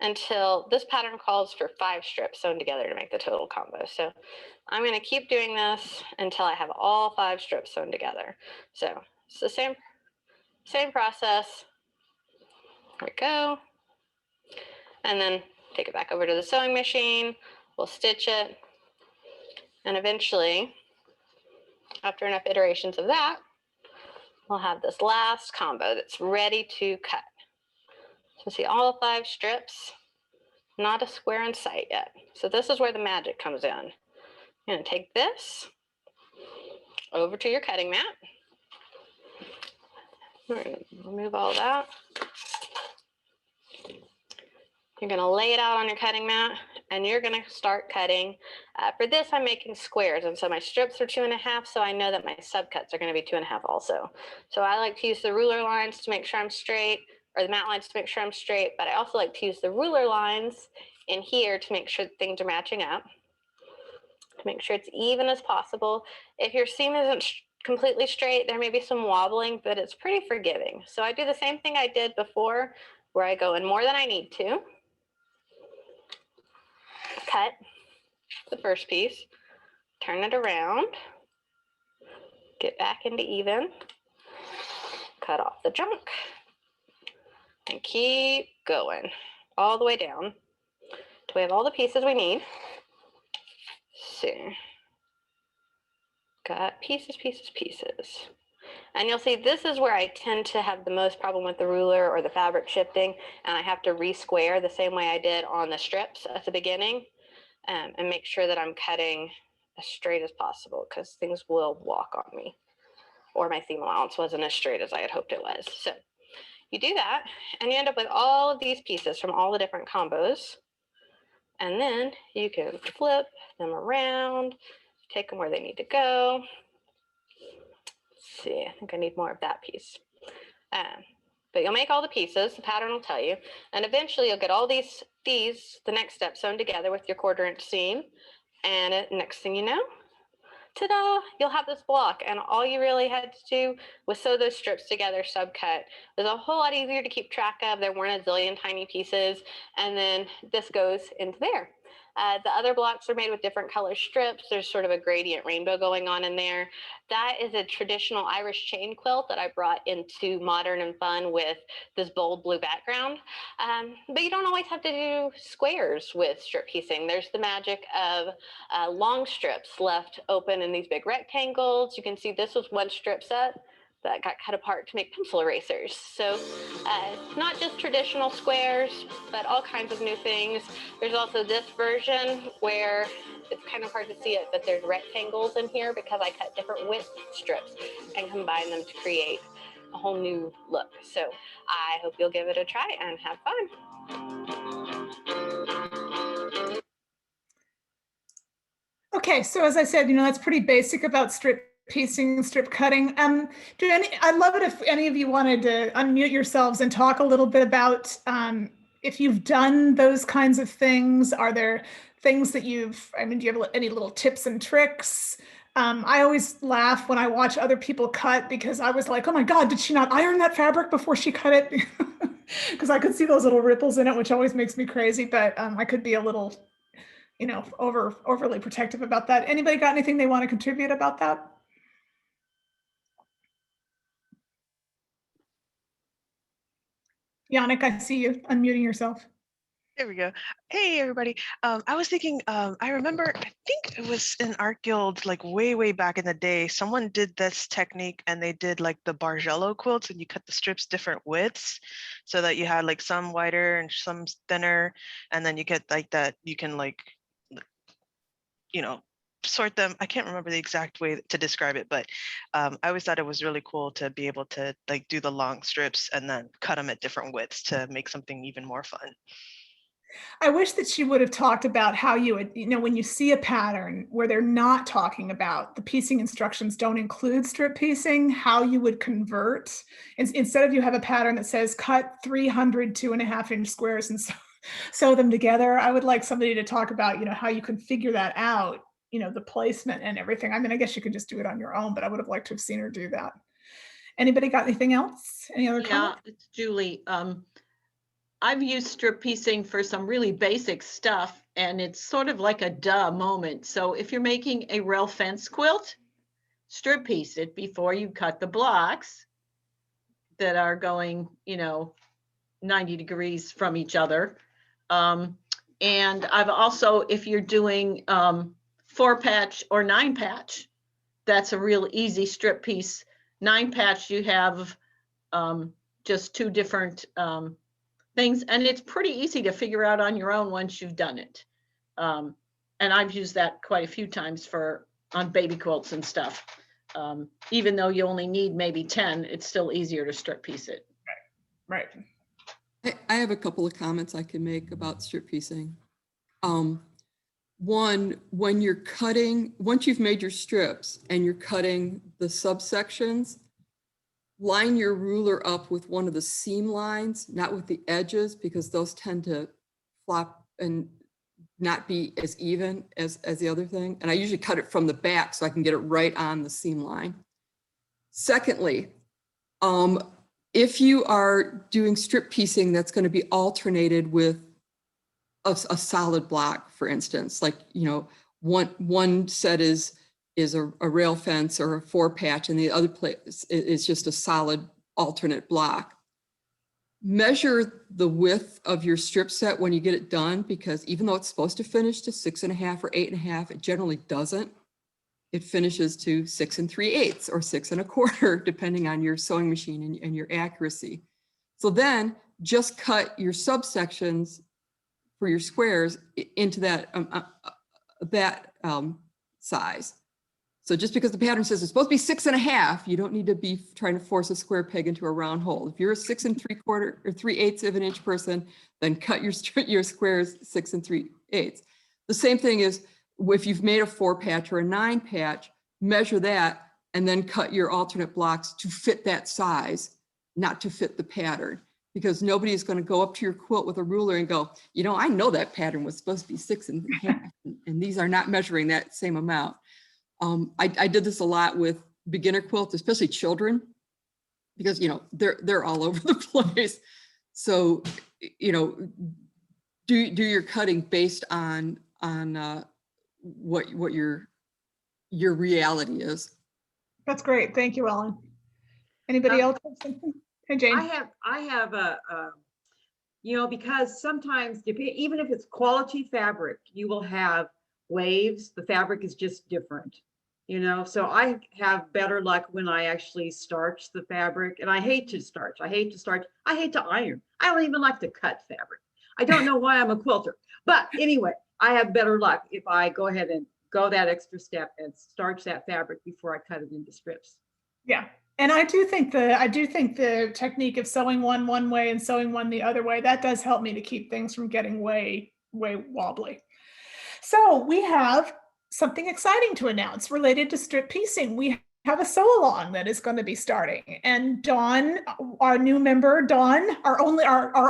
until this pattern calls for 5 strips sewn together to make the total combo. So I'm going to keep doing this until I have all 5 strips sewn together. So it's the same process. There we go. And then take it back over to the sewing machine. We'll stitch it. And eventually, after enough iterations of that, we'll have this last combo that's ready to cut. So see all 5 strips, not a square in sight yet. So this is where the magic comes in. You're going to take this over to your cutting mat. We're going to remove all that. You're gonna lay it out on your cutting mat and you're gonna start cutting. For this, I'm making squares. And so my strips are 2.5, so I know that my subcuts are gonna be 2.5 also. So I like to use the ruler lines to make sure I'm straight, or the mat lines to make sure I'm straight, but I also like to use the ruler lines in here to make sure things are matching up, to make sure it's even as possible. If your seam isn't completely straight, there may be some wobbling, but it's pretty forgiving. So I do the same thing I did before, where I go in more than I need to. Cut the first piece, turn it around, get back into even, cut off the junk, and keep going all the way down till we have all the pieces we need. So, got pieces, pieces, pieces. And you'll see this is where I tend to have the most problem with the ruler or the fabric shifting, and I have to re-square the same way I did on the strips at the beginning, and make sure that I'm cutting as straight as possible, because things will walk on me, or my seam allowance wasn't as straight as I had hoped it was. So you do that, and you end up with all of these pieces from all the different combos, and then you can flip them around, take them where they need to go. Let's see, I think I need more of that piece. But you'll make all the pieces, the pattern will tell you, and eventually you'll get all these, the next step sewn together with your 1/4" seam, and next thing you know, ta-da, you'll have this block, and all you really had to do was sew those strips together, subcut. It was a whole lot easier to keep track of. There weren't a zillion tiny pieces, and then this goes into there. The other blocks are made with different color strips. There's sort of a gradient rainbow going on in there. That is a traditional Irish chain quilt that I brought into Modern and Fun with this bold blue background. But you don't always have to do squares with strip piecing. There's the magic of long strips left open in these big rectangles. You can see this was one strip set that got cut apart to make pencil erasers. So not just traditional squares, but all kinds of new things. There's also this version where it's kind of hard to see it, but there's rectangles in here because I cut different width strips and combine them to create a whole new look. So I hope you'll give it a try and have fun. Okay, so as I said, that's pretty basic about strip piecing, strip cutting. I'd love it if any of you wanted to unmute yourselves and talk a little bit about if you've done those kinds of things. Are there things that do you have any little tips and tricks? I always laugh when I watch other people cut, because I was like, oh my God, did she not iron that fabric before she cut it? Because I could see those little ripples in it, which always makes me crazy, but I could be a little, overly protective about that. Anybody got anything they want to contribute about that? Yannick, I see you unmuting yourself. There we go. Hey, everybody. I was thinking, I remember, I think it was in Art Guild, like way back in the day, someone did this technique and they did like the Bargello quilts, and you cut the strips different widths so that you had like some wider and some thinner. And then you get like that, you can like, sort them. I can't remember the exact way to describe it, but I always thought it was really cool to be able to like do the long strips and then cut them at different widths to make something even more fun. I wish that she would have talked about how you would, when you see a pattern where they're not talking about the piecing instructions don't include strip piecing, how you would convert. Instead of you have a pattern that says cut 300 2.5-inch squares and sew them together, I would like somebody to talk about, how you can figure that out, the placement and everything. I guess you could just do it on your own, but I would have liked to have seen her do that. Anybody got anything else? Any other comments? Yeah, it's Julie. I've used strip piecing for some really basic stuff, and it's sort of like a duh moment. So if you're making a rail fence quilt, strip piece it before you cut the blocks that are going, 90 degrees from each other. And I've also, if you're doing 4-patch or 9-patch, that's a real easy strip piece. 9-patch, you have just 2 different things, and it's pretty easy to figure out on your own once you've done it. And I've used that quite a few times on baby quilts and stuff. Even though you only need maybe 10, it's still easier to strip piece it. Right. I have a couple of comments I can make about strip piecing. One, when you're cutting, once you've made your strips and you're cutting the subsections, line your ruler up with one of the seam lines, not with the edges, because those tend to flop and not be as even as the other thing. And I usually cut it from the back so I can get it right on the seam line. Secondly, if you are doing strip piecing that's going to be alternated with a solid block, for instance, like, you know, one set is a rail fence or a 4-patch, and the other place is just a solid alternate block. Measure the width of your strip set when you get it done, because even though it's supposed to finish to 6.5 or 8.5, it generally doesn't. It finishes to 6 3/8 or 6 1/4, depending on your sewing machine and your accuracy. So then just cut your subsections for your squares into that size. So just because the pattern says it's supposed to be 6.5, you don't need to be trying to force a square peg into a round hole. If you're a 6 3/4 or 3/8 of an inch person, then cut your squares 6 3/8. The same thing is if you've made a 4-patch or a 9-patch, measure that and then cut your alternate blocks to fit that size, not to fit the pattern. Because nobody is going to go up to your quilt with a ruler and go, you know, I know that pattern was supposed to be 6.5, and these are not measuring that same amount. I did this a lot with beginner quilts, especially children, because, you know, they're all over the place. So, you know, do your cutting based on what your reality is. That's great. Thank you, Ellen. Anybody else have something? Hey, Jane. I have a, you know, because sometimes even if it's quality fabric, you will have waves. The fabric is just different, you know. So I have better luck when I actually starch the fabric, and I hate to starch. I hate to iron. I don't even like to cut fabric. I don't know why I'm a quilter, but anyway, I have better luck if I go ahead and go that extra step and starch that fabric before I cut it into strips. Yeah. And I do think the technique of sewing one way and sewing one the other way, that does help me to keep things from getting way wobbly. So we have something exciting to announce related to strip piecing. We have a sew along that is going to be starting, and Dawn, our new member, Dawn, our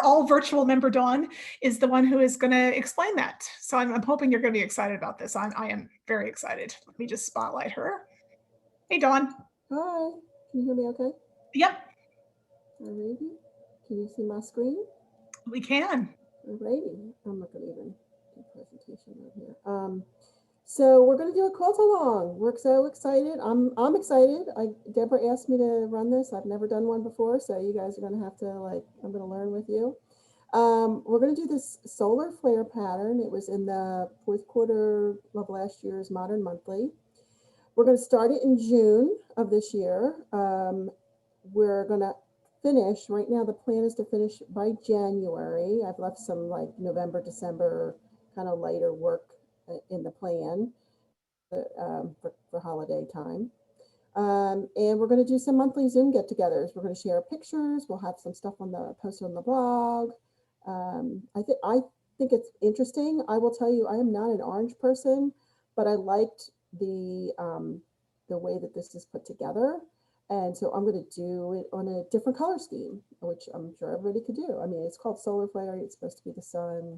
all virtual member, Dawn, is the one who is going to explain that. So I'm hoping you're going to be excited about this. I am very excited. Let me just spotlight her. Hey, Dawn. Hi. Can you hear me okay? Yep. Alrighty. Can you see my screen? We can. Alrighty. I'm not going to even do a presentation right here. So we're going to do a quilt along. We're so excited. I'm excited. Deborah asked me to run this. I've never done one before, so you guys are going to have to I'm going to learn with you. We're going to do this solar flare pattern. It was in the 4th quarter of last year's Modern Monthly. We're going to start it in June of this year. We're going to finish, right now the plan is to finish by January. I've left some November, December kind of lighter work in the plan for holiday time. And we're going to do some monthly Zoom get-togethers. We're going to share pictures. We'll have some stuff posted on the blog. I think it's interesting. I will tell you, I am not an orange person, but I liked the way that this is put together, and so I'm going to do it on a different color scheme, which I'm sure everybody could do. I mean, it's called solar flare. It's supposed to be the sun.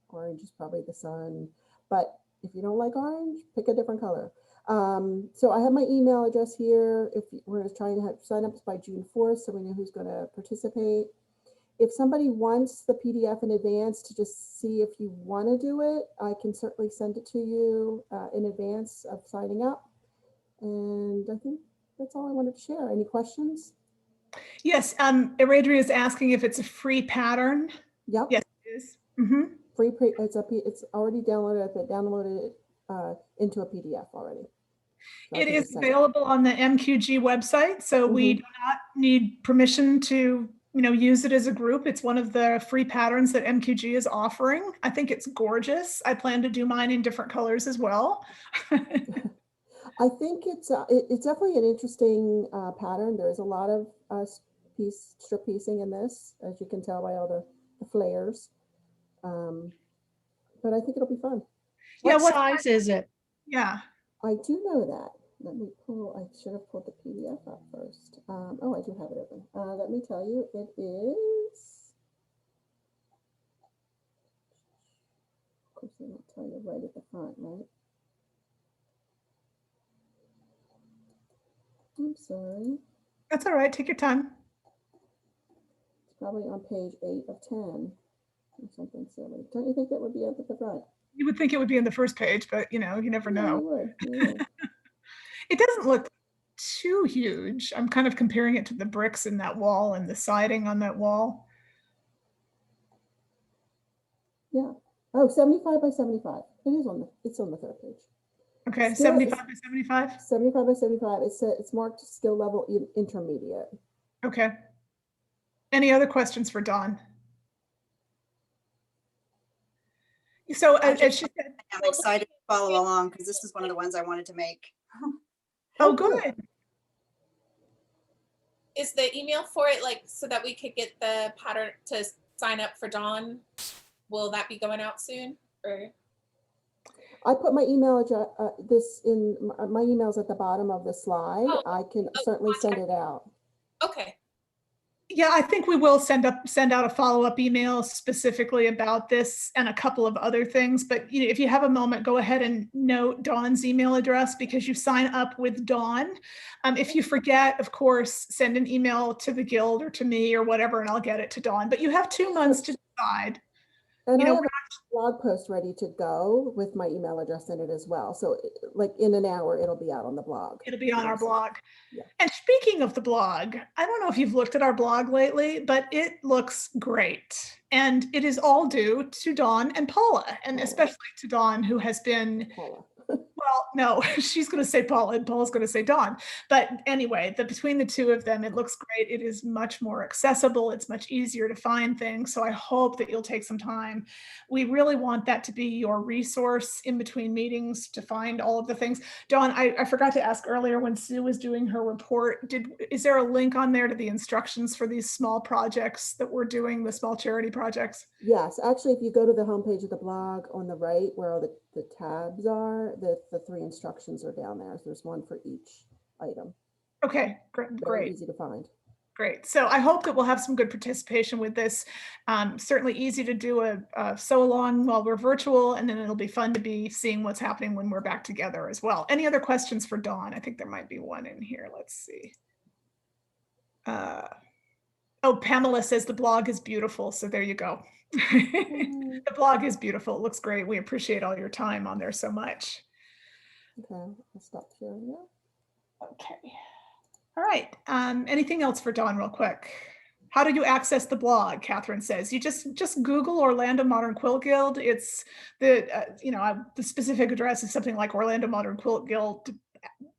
Orange is probably the sun, but if you don't like orange, pick a different color. So I have my email address here. If we're going to try and have signups by June 4th, so we know who's going to participate. If somebody wants the PDF in advance to just see if you want to do it, I can certainly send it to you in advance of signing up. And I think that's all I wanted to share. Any questions? Yes, Eradria is asking if it's a free pattern. Yep. Yes, it is. Mm-hmm. It's already downloaded. I downloaded it into a PDF already. So it is available on the MQG website, so we do not need permission to use it as a group. It's one of the free patterns that MQG is offering. I think it's gorgeous. I plan to do mine in different colors as well. I think it's definitely an interesting pattern. There's a lot of strip piecing in this, as you can tell by all the flares. But I think it'll be fun. Yeah, What size is it? Yeah. I do know that. Let me pull, I should have pulled the PDF up first. Oh, I do have it open. Let me tell you, it is. Of course, I'm not telling you right at the front, right? I'm sorry. That's all right. Take your time. It's probably on page 8 of 10 or something silly. Don't you think that would be up at the front? You would think it would be on the first page, but you know, you never Yeah, know. you would, you would. It doesn't look too huge. I'm kind of comparing it to the bricks in that wall and the siding on that wall. Yeah. Oh, 75 by 75. It's on the third page. Okay, Still, 75 by 75. 75 by 75. It's marked skill level intermediate. Okay. Any other questions for Dawn? So as she said, I'm excited to follow along because this is one of the ones I wanted to make. oh, good. Is the email for it like so that we could get the pattern to sign up for Dawn? Will that be going out soon? Or I put my email address, my email's at the bottom of the slide. I can certainly send it out. okay. Yeah, I think we will send out a follow-up email specifically about this and a couple of other things. But you know, if you have a moment, go ahead and note Dawn's email address because you sign up with Dawn. If you forget, of course, send an email to the guild or to me or whatever, and I'll get it to Dawn. But you have 2 months to decide. And You I know, have a blog post ready to go with my email address in it as well. So like in an hour, it'll be out on the blog. it'll be on our blog. Yeah. And speaking of the blog, I don't know if you've looked at our blog lately, but it looks great. And it is all due to Dawn and Paula, and especially to Dawn, who has been, Paula. well, no, she's going to say Paula and Paula's going to say Dawn. But anyway, between the two of them, it looks great. It is much more accessible. It's much easier to find things. So I hope that you'll take some time. We really want that to be your resource in between meetings to find all of the things. Dawn, I forgot to ask earlier when Sue was doing her report, is there a link on there to the instructions for these small projects that we're doing, the small charity projects? Yes, actually, if you go to the homepage of the blog on the right where all the tabs are, the 3 instructions are down there. So there's one for each item. Okay, great. Very easy to find. Great. So I hope that we'll have some good participation with this. Certainly easy to do a sew along while we're virtual, and then it'll be fun to be seeing what's happening when we're back together as well. Any other questions for Dawn? I think there might be one in here. Let's see. Oh, Pamela says the blog is beautiful. So there you go. The blog is beautiful. It looks great. We appreciate all your time on there so much. Okay, I'll stop sharing now. Okay. All right. Anything else for Dawn real quick? How do you access the blog? Catherine says you just Google Orlando Modern Quilt Guild. It's the the specific address is something like Orlando Modern Quilt Guild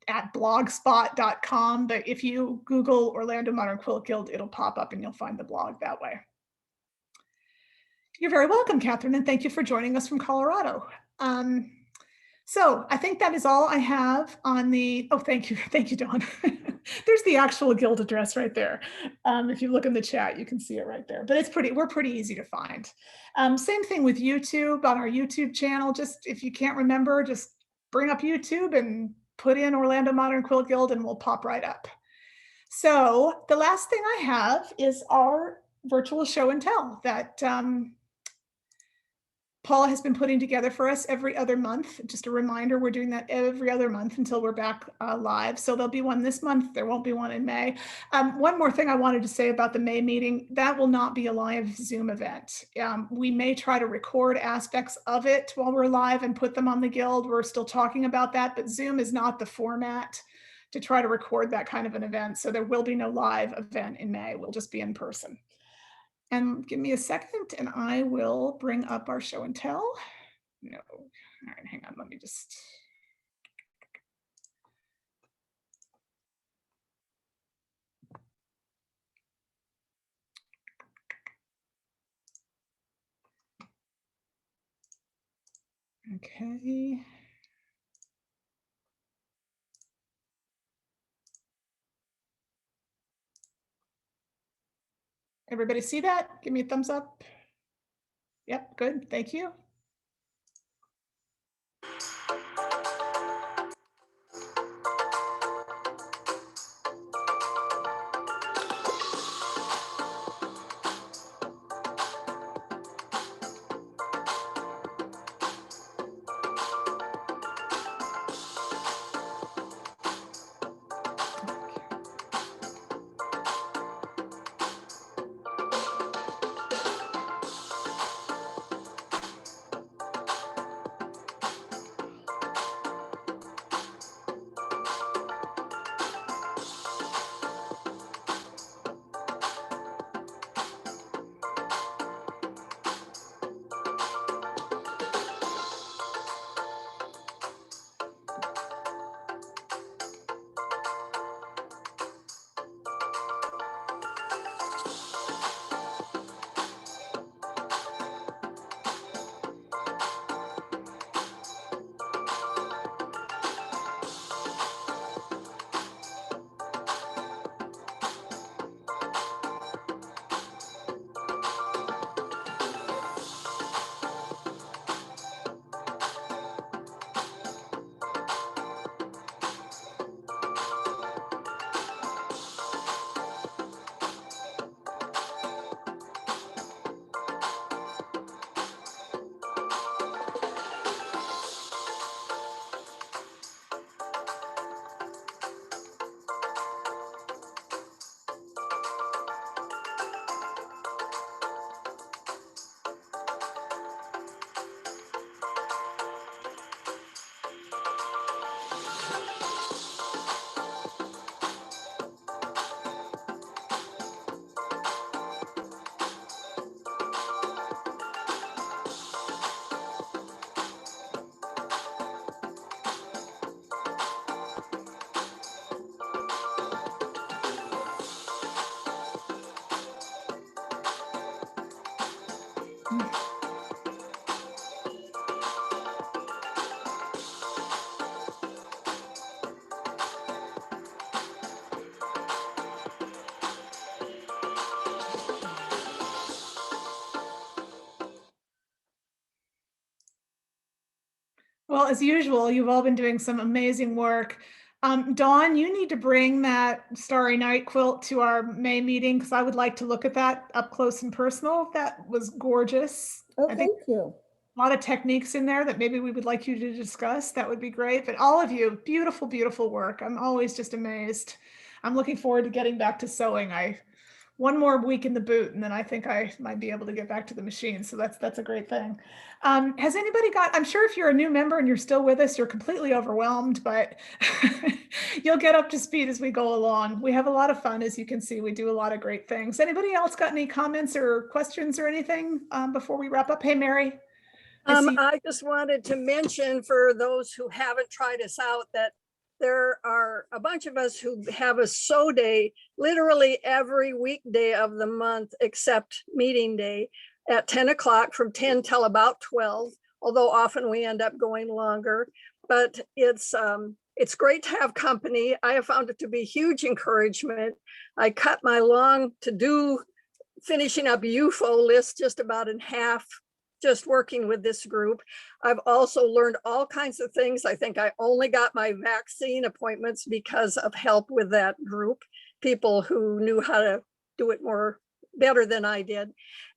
at blogspot.com. But if you Google Orlando Modern Quilt Guild, it'll pop up and you'll find the blog that way. You're very welcome, Catherine, and thank you for joining us from Colorado. So I think that is all I have on the, oh, thank you, Dawn. There's the actual guild address right there. If you look in the chat, you can see it right there, but we're pretty easy to find. Same thing with YouTube, on our YouTube channel. Just if you can't remember, just bring up YouTube and put in Orlando Modern Quilt Guild and we'll pop right up. So the last thing I have is our virtual show and tell that Paula has been putting together for us every other month. Just a reminder, we're doing that every other month until we're back live. So there'll be one this month. There won't be one in May. One more thing I wanted to say about the May meeting, that will not be a live Zoom event. We may try to record aspects of it while we're live and put them on the Guild. We're still talking about that, but Zoom is not the format to try to record that kind of an event. So there will be no live event in May. We'll just be in person. And give me a second and I will bring up our show and tell. No, all right, hang on, let me just. Okay. Everybody see that? Give me a thumbs up. Yep, good. Thank you. Well, as usual, you've all been doing some amazing work. Dawn, you need to bring that Starry Night quilt to our May meeting because I would like to look at that up close and personal. That was gorgeous. Oh, I think thank you. a lot of techniques in there that maybe we would like you to discuss. That would be great. But all of you, beautiful, beautiful work. I'm always just amazed. I'm looking forward to getting back to sewing. One more week in the boot, and then I think I might be able to get back to the machine. So that's a great thing. Has anybody I'm sure if you're a new member and you're still with us, you're completely overwhelmed, but you'll get up to speed as we go along. We have a lot of fun, as you can see. We do a lot of great things. Anybody else got any comments or questions or anything before we wrap up? Hey, Mary. I just wanted to mention for those who haven't tried us out that there are a bunch of us who have a sew day literally every weekday of the month except meeting day at 10 o'clock from 10 till about 12, although often we end up going longer. But it's great to have company. I have found it to be huge encouragement. I cut my long to-do finishing up UFO list just about in half just working with this group. I've also learned all kinds of things. I think I only got my vaccine appointments because of help with that group, people who knew how to do it better than I did.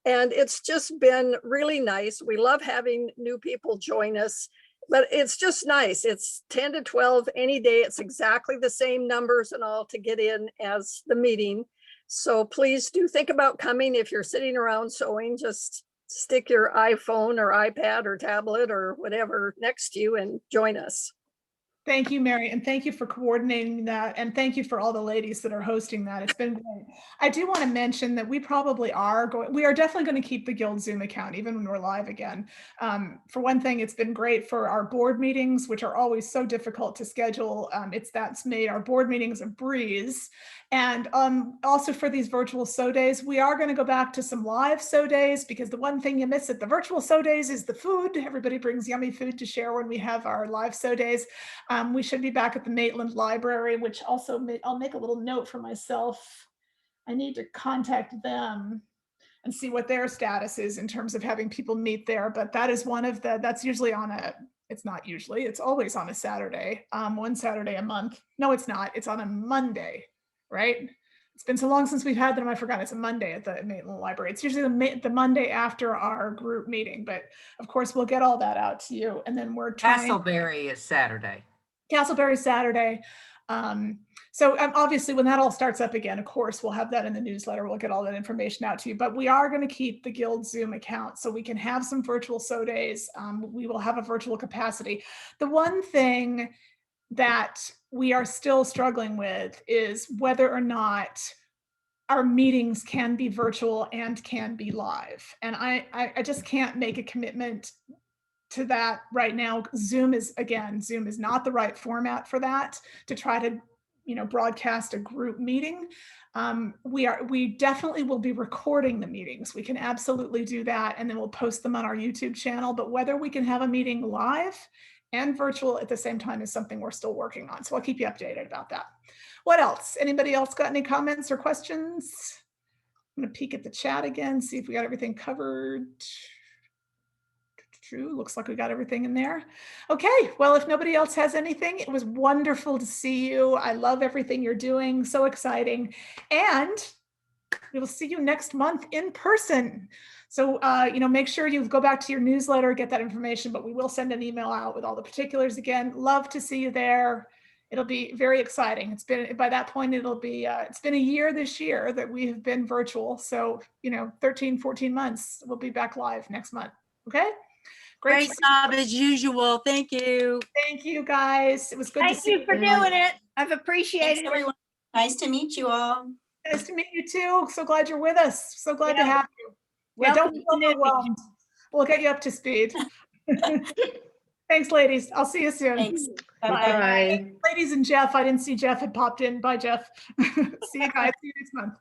And it's just been really nice. We love having new people join us, but it's just nice. It's 10 to 12 any day. It's exactly the same numbers and all to get in as the meeting. So please do think about coming. If you're sitting around sewing, just stick your iPhone or iPad or tablet or whatever next to you and join us. Thank you, Mary, and thank you for coordinating that, and thank you for all the ladies that are hosting that. It's been great. I do want to mention that we are definitely going to keep the Guild Zoom account even when we're live again. For one thing, it's been great for our board meetings, which are always so difficult to schedule. That's made our board meetings a breeze. And also for these virtual sew days, we are going to go back to some live sew days because the one thing you miss at the virtual sew days is the food. Everybody brings yummy food to share when we have our live sew days. We should be back at the Maitland Library, which also I'll make a little note for myself. I need to contact them and see what their status is in terms of having people meet there. But that is one of that's usually on it's not usually, it's always on a Saturday, one Saturday a month. No, it's not. It's on a Monday, right? It's been so long since we've had them, I forgot it's a Monday at the Maitland Library. It's usually the Monday after our group meeting, but of course we'll get all that out to you. And then we're trying. Castleberry is Saturday. Castleberry Saturday. So obviously when that all starts up again, of course, we'll have that in the newsletter. We'll get all that information out to you, but we are going to keep the Guild Zoom account so we can have some virtual SO days. We will have a virtual capacity. The one thing that we are still struggling with is whether or not our meetings can be virtual and can be live. And I just can't make a commitment to that right now. Zoom is not the right format for that, to try to, broadcast a group meeting. We definitely will be recording the meetings. We can absolutely do that. And then we'll post them on our YouTube channel, but whether we can have a meeting live and virtual at the same time is something we're still working on. So I'll keep you updated about that. What else? Anybody else got any comments or questions? I'm gonna peek at the chat again, see if we got everything covered. True, looks like we got everything in there. Okay, well, if nobody else has anything, it was wonderful to see you. I love everything you're doing, so exciting. And we will see you next month in person. So, make sure you go back to your newsletter, get that information, but we will send an email out with all the particulars again. Love to see you there. It'll be very exciting. By that point, it's been a year this year that we have been virtual. So, 13, 14 months, we'll be back live next month. Okay. Great job as usual. Thank you. Thank you, guys. It was good to see you. Thank you for doing it. I've appreciated Thanks, everyone. Nice to meet you all. Nice to meet you too. So glad you're with us. So glad to have you. Yeah, don't be overwhelmed. We'll get you up to speed. Thanks, ladies. I'll see you soon. Thanks. Bye. Ladies and Jeff. I didn't see Jeff had popped in. Bye, Jeff. See you guys. See you next month.